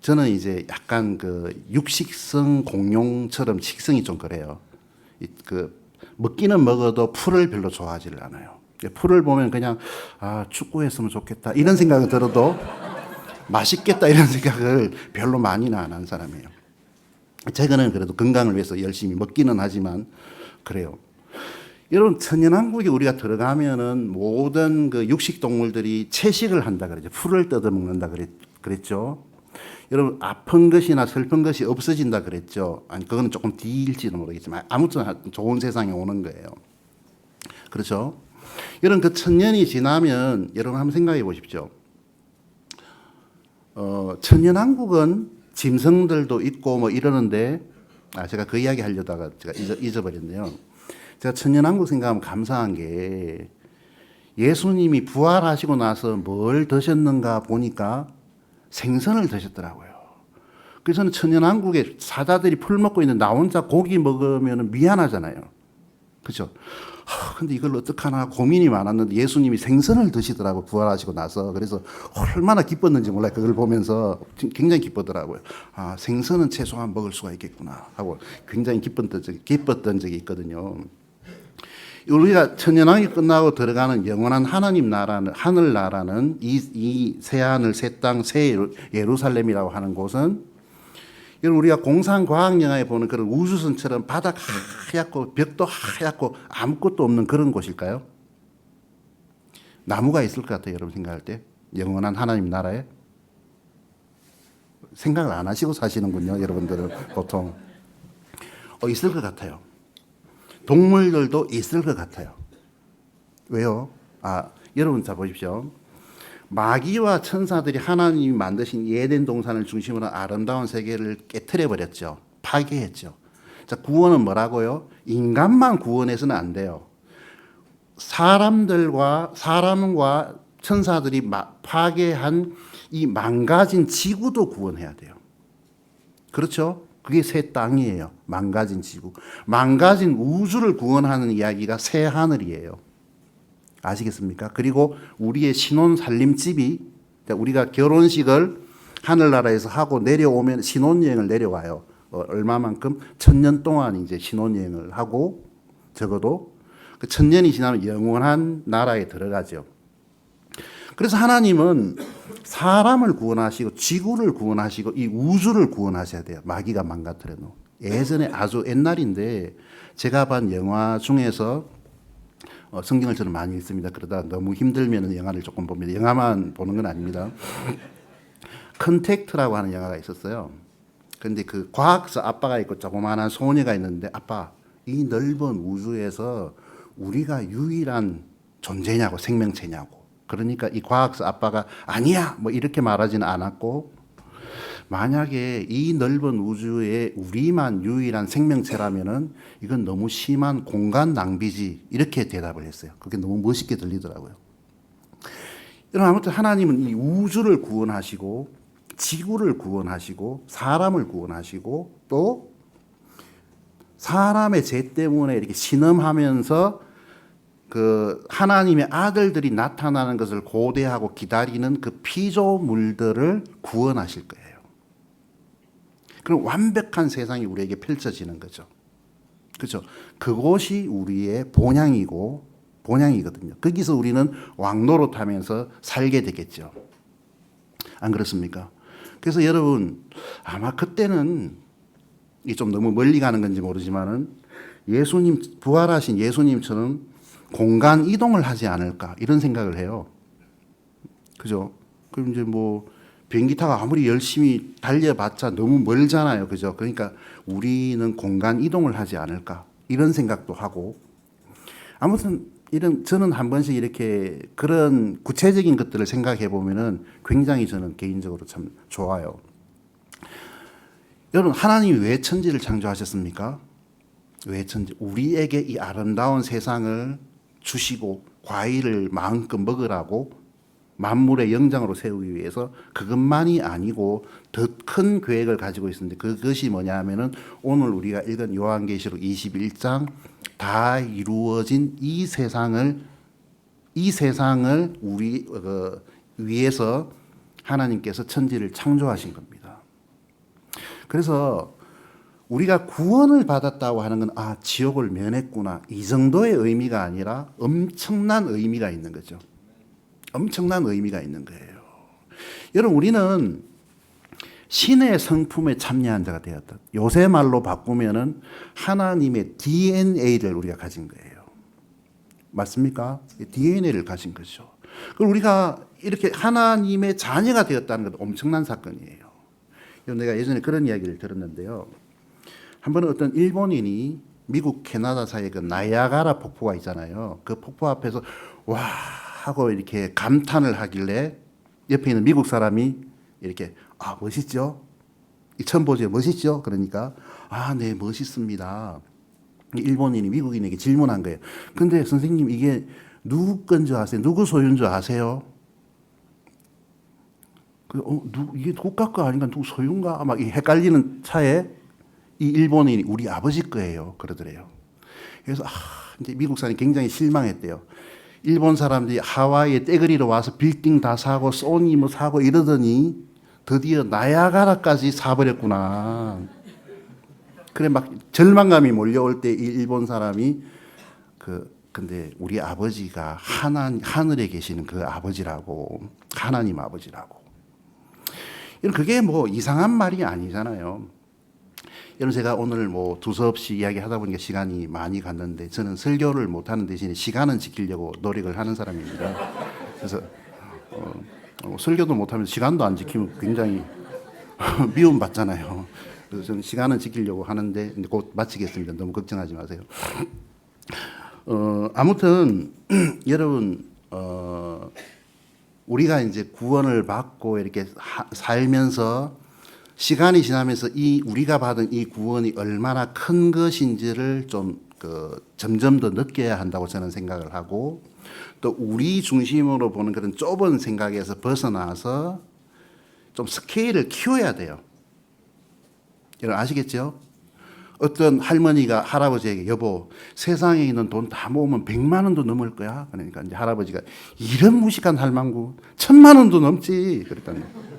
S1: 저는 이제 약간 육식성 공룡처럼 식성이 좀 그래요. 먹기는 먹어도 풀을 별로 좋아하지를 않아요. 풀을 보면 그냥 축구했으면 좋겠다 이런 생각이 들어도 맛있겠다 이런 생각을 별로 많이는 안 한 사람이에요. 제가는 그래도 건강을 위해서 열심히 먹기는 하지만 그래요. 여러분 천연왕국에 우리가 들어가면은 모든 육식 동물들이 채식을 한다 그러죠. 풀을 뜯어 먹는다 그랬죠. 여러분 아픈 것이나 슬픈 것이 없어진다 그랬죠. 아니 그거는 조금 뒤일지는 모르겠지만 아무튼 좋은 세상에 오는 거예요. 그렇죠? 여러분 천년이 지나면 여러분 한번 생각해 보십시오. 천년왕국은 짐승들도 있고 뭐 이러는데 제가 그 이야기 하려다가 제가 잊어버렸네요. 제가 천년왕국 생각하면 감사한 게 예수님이 부활하시고 나서 뭘 드셨는가 보니까 생선을 드셨더라고요. 그래서 천년왕국에 사자들이 풀 먹고 있는데 나 혼자 고기 먹으면 미안하잖아요. 그렇죠? 근데 이걸 어떡하나 고민이 많았는데 예수님이 생선을 드시더라고 부활하시고 나서. 그래서 얼마나 기뻤는지 몰라요. 그걸 보면서 굉장히 기쁘더라고요. 생선은 최소한 먹을 수가 있겠구나 하고 굉장히 기뻤던 적이 있거든요. 우리가 천년왕이 끝나고 들어가는 영원한 하나님 나라는 하늘나라는 이 새하늘 새 땅 새 예루살렘이라고 하는 곳은 여러분 우리가 공상과학영화에 보는 그런 우주선처럼 바닥 하얗고 벽도 하얗고 아무것도 없는 그런 곳일까요? 나무가 있을 것 같아요. 여러분 생각할 때 영원한 하나님 나라에 생각을 안 하시고 사시는군요. 여러분들은 보통 있을 것 같아요. 동물들도 있을 것 같아요. 왜요? 여러분 자 보십시오. 마귀와 천사들이 하나님이 만드신 예덴 동산을 중심으로 아름다운 세계를 깨트려 버렸죠. 파괴했죠. 자, 구원은 뭐라고요? 인간만 구원해서는 안 돼요. 사람과 천사들이 파괴한 이 망가진 지구도 구원해야 돼요. 그렇죠? 그게 새 땅이에요. 망가진 지구. 망가진 우주를 구원하는 이야기가 새 하늘이에요. 아시겠습니까? 그리고 우리의 신혼 살림집이 우리가 결혼식을 하늘나라에서 하고 내려오면 신혼여행을 내려와요. 얼마만큼? 1000년 동안 이제 신혼여행을 하고 적어도 그 1000년이 지나면 영원한 나라에 들어가죠. 그래서 하나님은 사람을 구원하시고 지구를 구원하시고 이 우주를 구원하셔야 돼요. 마귀가 망가뜨려 놓은. 예전에 아주 옛날인데 제가 본 영화 중에서 성경을 저는 많이 읽습니다. 그러다 너무 힘들면 영화를 조금 봅니다. 영화만 보는 건 아닙니다. 컨택트라고 하는 영화가 있었어요. 그런데 그 과학자 아빠가 있고 조그마한 소녀가 있는데 아빠 이 넓은 우주에서 우리가 유일한 존재냐고 생명체냐고. 그러니까 이 과학자 아빠가 아니야 뭐 이렇게 말하지는 않았고 만약에 이 넓은 우주에 우리만 유일한 생명체라면은 이건 너무 심한 공간 낭비지 이렇게 대답을 했어요. 그게 너무 멋있게 들리더라고요. 여러분 아무튼 하나님은 이 우주를 구원하시고 지구를 구원하시고 사람을 구원하시고 또 사람의 죄 때문에 이렇게 신음하면서 그 하나님의 아들들이 나타나는 것을 고대하고 기다리는 그 피조물들을 구원하실 거예요. 그럼 완벽한 세상이 우리에게 펼쳐지는 거죠. 그렇죠? 그곳이 우리의 본향이거든요. 거기서 우리는 왕노릇하면서 살게 되겠죠. 안 그렇습니까? 그래서 여러분 아마 그때는 이게 좀 너무 멀리 가는 건지 모르지만은 예수님 부활하신 예수님처럼 공간 이동을 하지 않을까 이런 생각을 해요. 그죠? 그럼 이제 뭐 비행기 타고 아무리 열심히 달려봤자 너무 멀잖아요. 그죠? 그러니까 우리는 공간 이동을 하지 않을까 이런 생각도 하고 아무튼 저는 한 번씩 이렇게 그런 구체적인 것들을 생각해 보면은 굉장히 저는 개인적으로 참 좋아요. 여러분 하나님이 왜 천지를 창조하셨습니까? 왜 천지? 우리에게 이 아름다운 세상을 주시고 과일을 마음껏 먹으라고 만물의 영장으로 세우기 위해서 그것만이 아니고 더 큰 계획을 가지고 있었는데 그것이 뭐냐 하면은 오늘 우리가 읽은 요한계시록 21장 다 이루어진 이 세상을 우리 위해서 하나님께서 천지를 창조하신 겁니다. 그래서 우리가 구원을 받았다고 하는 건 지옥을 면했구나 이 정도의 의미가 아니라 엄청난 의미가 있는 거죠. 엄청난 의미가 있는 거예요. 여러분 우리는 신의 성품에 참여한 자가 되었다. 요새 말로 바꾸면은 하나님의 DNA를 우리가 가진 거예요. 맞습니까? DNA를 가진 거죠. 그럼 우리가 이렇게 하나님의 자녀가 되었다는 건 엄청난 사건이에요. 내가 예전에 그런 이야기를 들었는데요. 한 번은 어떤 일본인이 미국 캐나다 사이에 그 나이아가라 폭포가 있잖아요. 그 폭포 앞에서 와 하고 이렇게 감탄을 하길래 옆에 있는 미국 사람이 이렇게 멋있죠? 처음 보죠? 멋있죠? 그러니까 네 멋있습니다. 일본인이 미국인에게 질문한 거예요. 근데 선생님 이게 누구 건 줄 아세요? 누구 소유인 줄 아세요? 이게 국가 거 아닌가? 누구 소유인가? 막 헷갈리는 차에 이 일본인이 우리 아버지 거예요. 그러더래요. 그래서 이제 미국 사람이 굉장히 실망했대요. 일본 사람들이 하와이에 떼거리로 와서 빌딩 다 사고 소니 뭐 사고 이러더니 드디어 나야가라까지 사버렸구나. 그래 막 절망감이 몰려올 때 이 일본 사람이 근데 우리 아버지가 하늘에 계시는 그 아버지라고 하나님 아버지라고. 그게 뭐 이상한 말이 아니잖아요. 여러분 제가 오늘 뭐 두서없이 이야기하다 보니까 시간이 많이 갔는데 저는 설교를 못하는 대신에 시간은 지키려고 노력을 하는 사람입니다. 그래서 설교도 못하면 시간도 안 지키면 굉장히 미움받잖아요. 그래서 저는 시간은 지키려고 하는데 곧 마치겠습니다. 너무 걱정하지 마세요. 아무튼 여러분 우리가 이제 구원을 받고 이렇게 살면서 시간이 지나면서 우리가 받은 이 구원이 얼마나 큰 것인지를 좀 점점 더 느껴야 한다고 저는 생각을 하고 또 우리 중심으로 보는 그런 좁은 생각에서 벗어나서 좀 스케일을 키워야 돼요. 여러분 아시겠죠? 어떤 할머니가 할아버지에게 여보 세상에 있는 돈 다 모으면 100만 원도 넘을 거야. 그러니까 이제 할아버지가 이런 무식한 할망구 1000만 원도 넘지 그랬다는 거예요.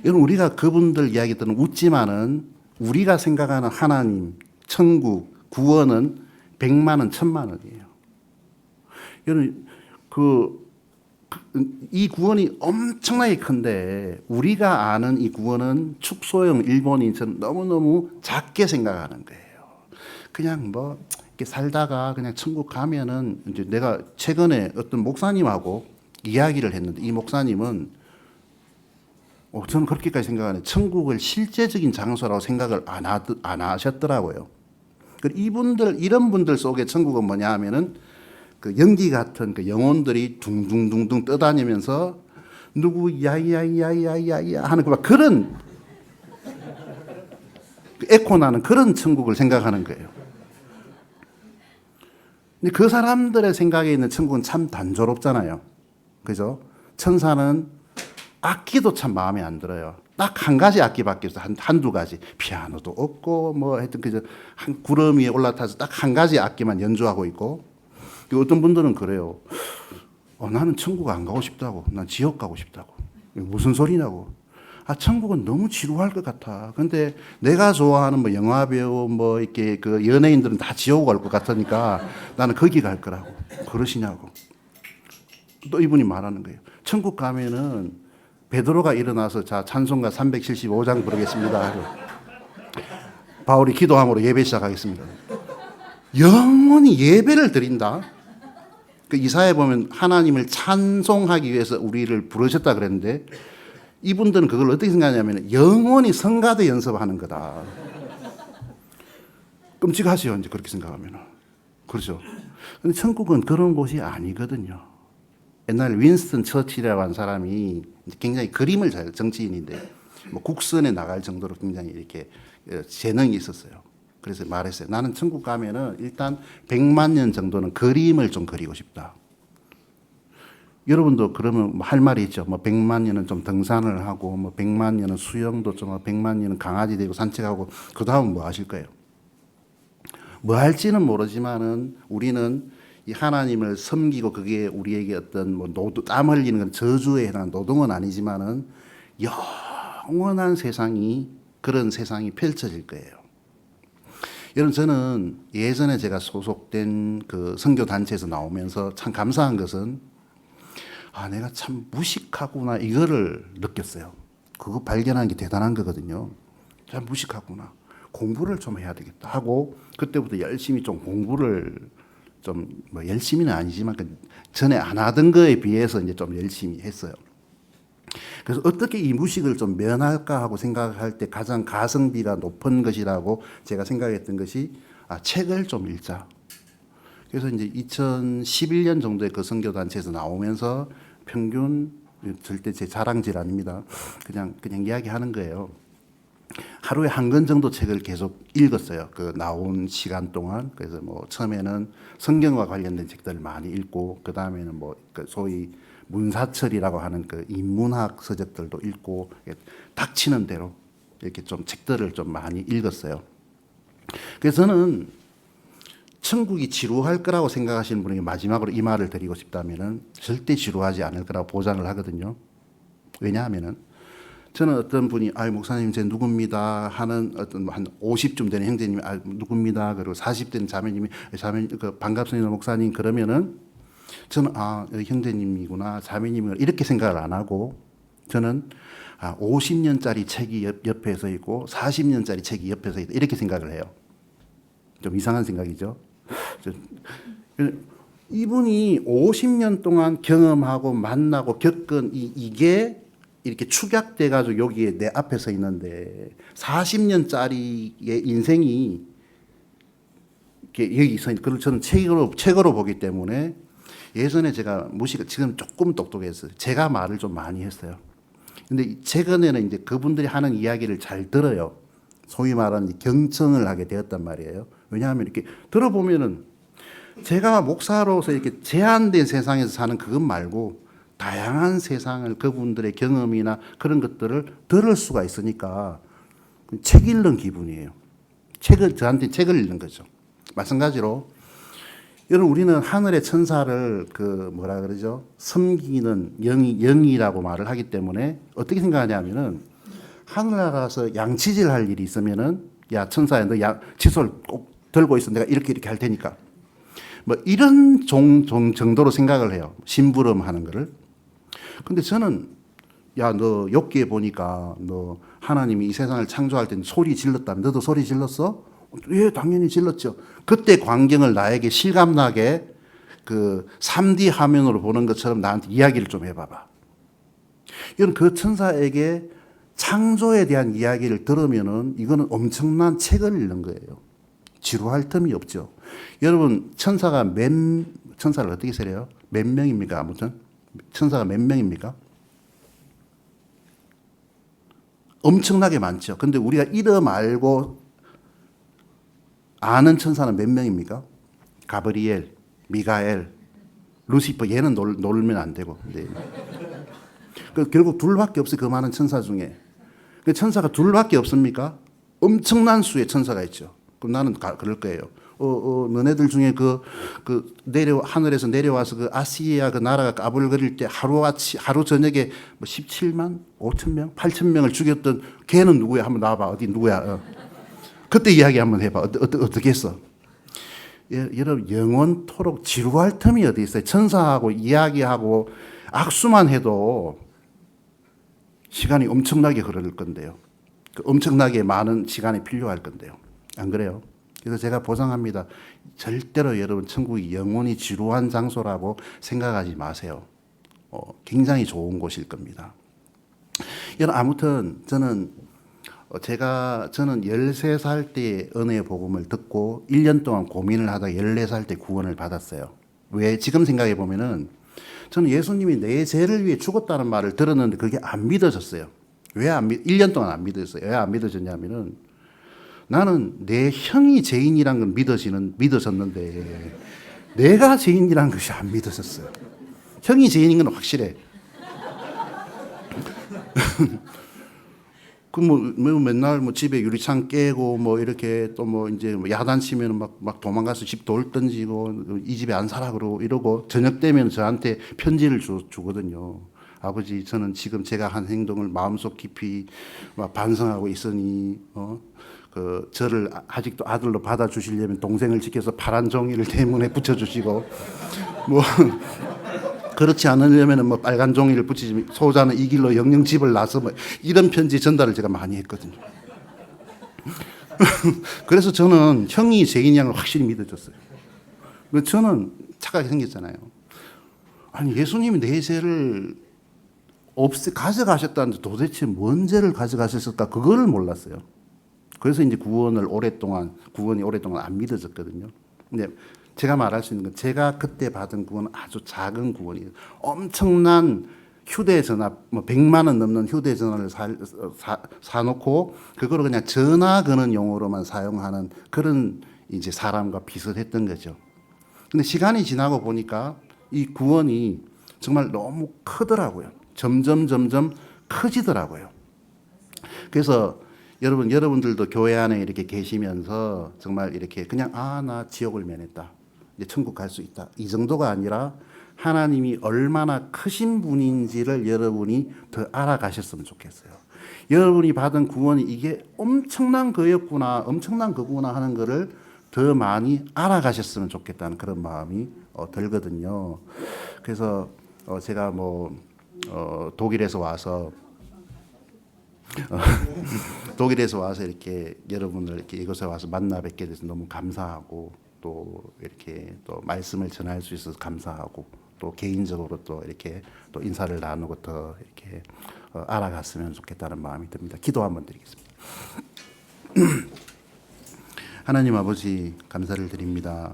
S1: 여러분 우리가 그분들 이야기 들은 웃지만은 우리가 생각하는 하나님, 천국, 구원은 100만 원, 1000만 원이에요. 여러분 이 구원이 엄청나게 큰데 우리가 아는 이 구원은 축소형 일본인처럼 너무너무 작게 생각하는 거예요. 그냥 뭐 이렇게 살다가 그냥 천국 가면은 이제 내가 최근에 어떤 목사님하고 이야기를 했는데 이 목사님은 저는 그렇게까지 생각하는 천국을 실제적인 장소라고 생각을 안 하셨더라고요. 이런 분들 속에 천국은 뭐냐 하면은 그 연기 같은 그 영혼들이 둥둥둥둥 떠다니면서 누구 야야야야야야 하는 그런 에코 나는 그런 천국을 생각하는 거예요. 근데 그 사람들의 생각에 있는 천국은 참 단조롭잖아요. 그죠? 천사는 악기도 참 마음에 안 들어요. 딱 한 가지 악기밖에 없어. 한두 가지. 피아노도 없고 뭐 하여튼 그저 한 구름 위에 올라타서 딱 한 가지 악기만 연주하고 있고. 어떤 분들은 그래요. 나는 천국 안 가고 싶다고. 난 지옥 가고 싶다고. 무슨 소리냐고. 천국은 너무 지루할 것 같아. 근데 내가 좋아하는 뭐 영화배우 뭐 이렇게 그 연예인들은 다 지옥 갈 것 같으니까 나는 거기 갈 거라고. 그러시냐고. 또 이분이 말하는 거예요. 천국 가면은 베드로가 일어나서 자 찬송가 375장 부르겠습니다. 바울이 기도함으로 예배 시작하겠습니다. 영원히 예배를 드린다. 그 이사야에 보면 하나님을 찬송하기 위해서 우리를 부르셨다 그랬는데 이분들은 그걸 어떻게 생각하냐면 영원히 성가대 연습하는 거다. 끔찍하죠, 이제 그렇게 생각하면. 그렇죠. 근데 천국은 그런 곳이 아니거든요. 옛날 윈스턴 처칠이라고 한 사람이 굉장히 그림을 잘 정치인인데 뭐 국선에 나갈 정도로 굉장히 이렇게 재능이 있었어요. 그래서 말했어요. 나는 천국 가면은 일단 100만 년 정도는 그림을 좀 그리고 싶다. 여러분도 그러면 할 말이 있죠. 뭐 100만 년은 좀 등산을 하고 뭐 100만 년은 수영도 좀 하고 100만 년은 강아지 되고 산책하고 그 다음은 뭐 하실 거예요? 뭐 할지는 모르지만은 우리는 이 하나님을 섬기고 그게 우리에게 어떤 뭐 땀 흘리는 건 저주에 해당하는 노동은 아니지만은 영원한 세상이 그런 세상이 펼쳐질 거예요. 여러분 저는 예전에 제가 소속된 그 선교 단체에서 나오면서 참 감사한 것은 내가 참 무식하구나 이거를 느꼈어요. 그거 발견한 게 대단한 거거든요. 참 무식하구나. 공부를 좀 해야 되겠다 하고 그때부터 열심히 좀 공부를 좀 뭐 열심히는 아니지만 그 전에 안 하던 거에 비해서 이제 좀 열심히 했어요. 그래서 어떻게 이 무식을 좀 면할까 하고 생각할 때 가장 가성비가 높은 것이라고 제가 생각했던 것이 책을 좀 읽자. 그래서 이제 2011년 정도에 그 선교단체에서 나오면서 평균 절대 제 자랑질 아닙니다. 그냥 이야기하는 거예요. 하루에 한 권 정도 책을 계속 읽었어요. 그 나온 시간 동안. 그래서 뭐 처음에는 성경과 관련된 책들을 많이 읽고 그 다음에는 뭐 그 소위 문사철이라고 하는 그 인문학 서적들도 읽고 닥치는 대로 이렇게 좀 책들을 좀 많이 읽었어요. 그래서 저는 천국이 지루할 거라고 생각하시는 분에게 마지막으로 이 말을 드리고 싶다면은 절대 지루하지 않을 거라고 보장을 하거든요. 왜냐하면은 저는 어떤 분이 목사님 제 누굽니다 하는 어떤 한 50쯤 되는 형제님이 누굽니다 그리고 40대는 자매님이 자매님 반갑습니다 목사님 그러면은 저는 형제님이구나 자매님이구나 이렇게 생각을 안 하고 저는 50년짜리 책이 옆에서 있고 40년짜리 책이 옆에서 있다 이렇게 생각을 해요. 좀 이상한 생각이죠. 이분이 50년 동안 경험하고 만나고 겪은 이게 이렇게 축약돼 가지고 여기에 내 앞에 서 있는데 40년짜리의 인생이 이렇게 여기 서 있는 그걸 저는 책으로 보기 때문에 예전에 제가 지금 조금 똑똑했어요. 제가 말을 좀 많이 했어요. 근데 최근에는 이제 그분들이 하는 이야기를 잘 들어요. 소위 말하는 경청을 하게 되었단 말이에요. 왜냐하면 이렇게 들어보면은 제가 목사로서 이렇게 제한된 세상에서 사는 그것 말고 다양한 세상을 그분들의 경험이나 그런 것들을 들을 수가 있으니까 책 읽는 기분이에요. 저한테 책을 읽는 거죠. 마찬가지로 여러분 우리는 하늘의 천사를 그 뭐라 그러죠? 섬기는 영이라고 말을 하기 때문에 어떻게 생각하냐면은 하늘 나가서 양치질 할 일이 있으면은 야 천사야 너 칫솔 꼭 들고 있어 내가 이렇게 할 테니까 뭐 이런 정도로 생각을 해요. 심부름하는 거를. 근데 저는 야 너 욥기에 보니까 너 하나님이 이 세상을 창조할 때 소리 질렀다면 너도 소리 질렀어? 예, 당연히 질렀죠. 그때 광경을 나에게 실감나게 그 3D 화면으로 보는 것처럼 나한테 이야기를 좀 해봐봐. 이건 그 천사에게 창조에 대한 이야기를 들으면은 이거는 엄청난 책을 읽는 거예요. 지루할 틈이 없죠. 여러분 천사를 어떻게 세려요? 몇 명입니까? 아무튼 천사가 몇 명입니까? 엄청나게 많죠. 근데 우리가 이름 알고 아는 천사는 몇 명입니까? 가브리엘, 미가엘, 루시퍼. 얘는 놀면 안 되고. 네. 결국 둘밖에 없어요. 그 많은 천사 중에. 천사가 둘밖에 없습니까? 엄청난 수의 천사가 있죠. 그럼 나는 그럴 거예요. 너네들 중에 하늘에서 내려와서 그 아시아 그 나라가 까불거릴 때 하루 저녁에 뭐 17만 5천 명, 8천 명을 죽였던 걔는 누구야? 한번 나와봐. 어디 누구야? 그때 이야기 한번 해봐. 어떻게 했어? 여러분 영원토록 지루할 틈이 어디 있어요? 천사하고 이야기하고 악수만 해도 시간이 엄청나게 흐를 건데요. 엄청나게 많은 시간이 필요할 건데요. 안 그래요? 그래서 제가 보장합니다. 절대로 여러분 천국이 영원히 지루한 장소라고 생각하지 마세요. 굉장히 좋은 곳일 겁니다. 여러분 아무튼 저는 13살 때 은혜의 복음을 듣고 1년 동안 고민을 하다가 14살 때 구원을 받았어요. 왜? 지금 생각해 보면은 저는 예수님이 내 죄를 위해 죽었다는 말을 들었는데 그게 안 믿어졌어요. 1년 동안 안 믿어졌어요. 왜 안 믿어졌냐면은 나는 내 형이 죄인이란 건 믿어졌는데 내가 죄인이란 것이 안 믿어졌어요. 형이 죄인인 건 확실해. 맨날 집에 유리창 깨고 이렇게 또 이제 야단치면 막 도망가서 집 돌 던지고 이 집에 안 살아 그러고 이러고 저녁 되면 저한테 편지를 주거든요. 아버지 저는 지금 제가 한 행동을 마음속 깊이 반성하고 있으니 저를 아직도 아들로 받아주시려면 동생을 지켜서 파란 종이를 대문에 붙여주시고 그렇지 않으려면 빨간 종이를 붙이지 소자는 이 길로 영영 집을 나서 이런 편지 전달을 제가 많이 했거든요. 그래서 저는 형이 죄인양을 확실히 믿어줬어요. 저는 착하게 생겼잖아요. 아니 예수님이 내 죄를 가져가셨다는데 도대체 뭔 죄를 가져가셨을까 그거를 몰랐어요. 그래서 이제 구원이 오랫동안 안 믿어졌거든요. 근데 제가 말할 수 있는 건 제가 그때 받은 구원은 아주 작은 구원이에요. 엄청난 휴대전화 100만 원 넘는 휴대전화를 사놓고 그거를 그냥 전화 거는 용어로만 사용하는 그런 이제 사람과 비슷했던 거죠. 근데 시간이 지나고 보니까 이 구원이 정말 너무 크더라고요. 점점 커지더라고요. 그래서 여러분들도 교회 안에 이렇게 계시면서 정말 이렇게 그냥 나 지옥을 면했다. 이제 천국 갈 수 있다. 이 정도가 아니라 하나님이 얼마나 크신 분인지를 여러분이 더 알아가셨으면 좋겠어요. 여러분이 받은 구원이 이게 엄청난 거였구나, 엄청난 거구나 하는 거를 더 많이 알아가셨으면 좋겠다는 그런 마음이 들거든요. 그래서 제가 독일에서 와서 이렇게 여러분을 이렇게 이곳에 와서 만나 뵙게 돼서 너무 감사하고 또 이렇게 또 말씀을 전할 수 있어서 감사하고 또 개인적으로 또 이렇게 또 인사를 나누고 더 이렇게 알아갔으면 좋겠다는 마음이 듭니다. 기도 한번 드리겠습니다. 하나님 아버지 감사를 드립니다.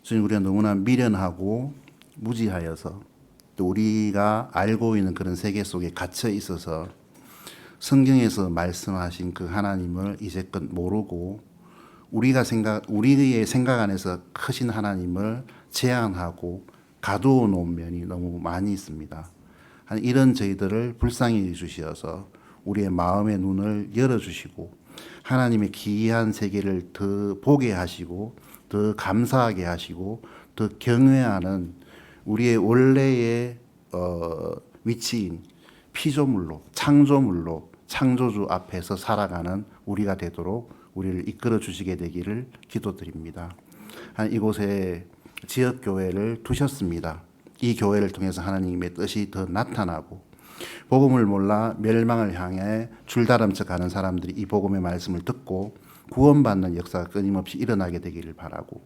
S1: 주님 우리가 너무나 미련하고 무지하여서 또 우리가 알고 있는 그런 세계 속에 갇혀 있어서 성경에서 말씀하신 그 하나님을 이제껏 모르고 우리의 생각 안에서 크신 하나님을 제한하고 가두어 놓은 면이 너무 많이 있습니다. 이런 저희들을 불쌍히 주시어서 우리의 마음의 눈을 열어주시고 하나님의 기이한 세계를 더 보게 하시고 더 감사하게 하시고 더 경외하는 우리의 원래의 위치인 피조물로 창조물로 창조주 앞에서 살아가는 우리가 되도록 우리를 이끌어 주시게 되기를 기도드립니다. 이곳에 지역교회를 두셨습니다. 이 교회를 통해서 하나님의 뜻이 더 나타나고 복음을 몰라 멸망을 향해 줄다름쳐 가는 사람들이 이 복음의 말씀을 듣고 구원받는 역사가 끊임없이 일어나게 되기를 바라고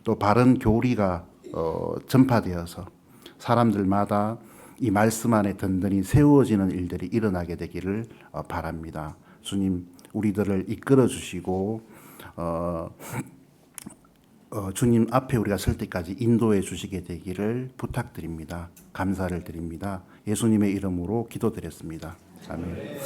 S1: 또 바른 교리가 전파되어서 사람들마다 이 말씀 안에 든든히 세워지는 일들이 일어나게 되기를 바랍니다. 주님, 우리들을 이끌어 주시고 주님 앞에 우리가 설 때까지 인도해 주시게 되기를 부탁드립니다. 감사를 드립니다. 예수님의 이름으로 기도드렸습니다. 아멘.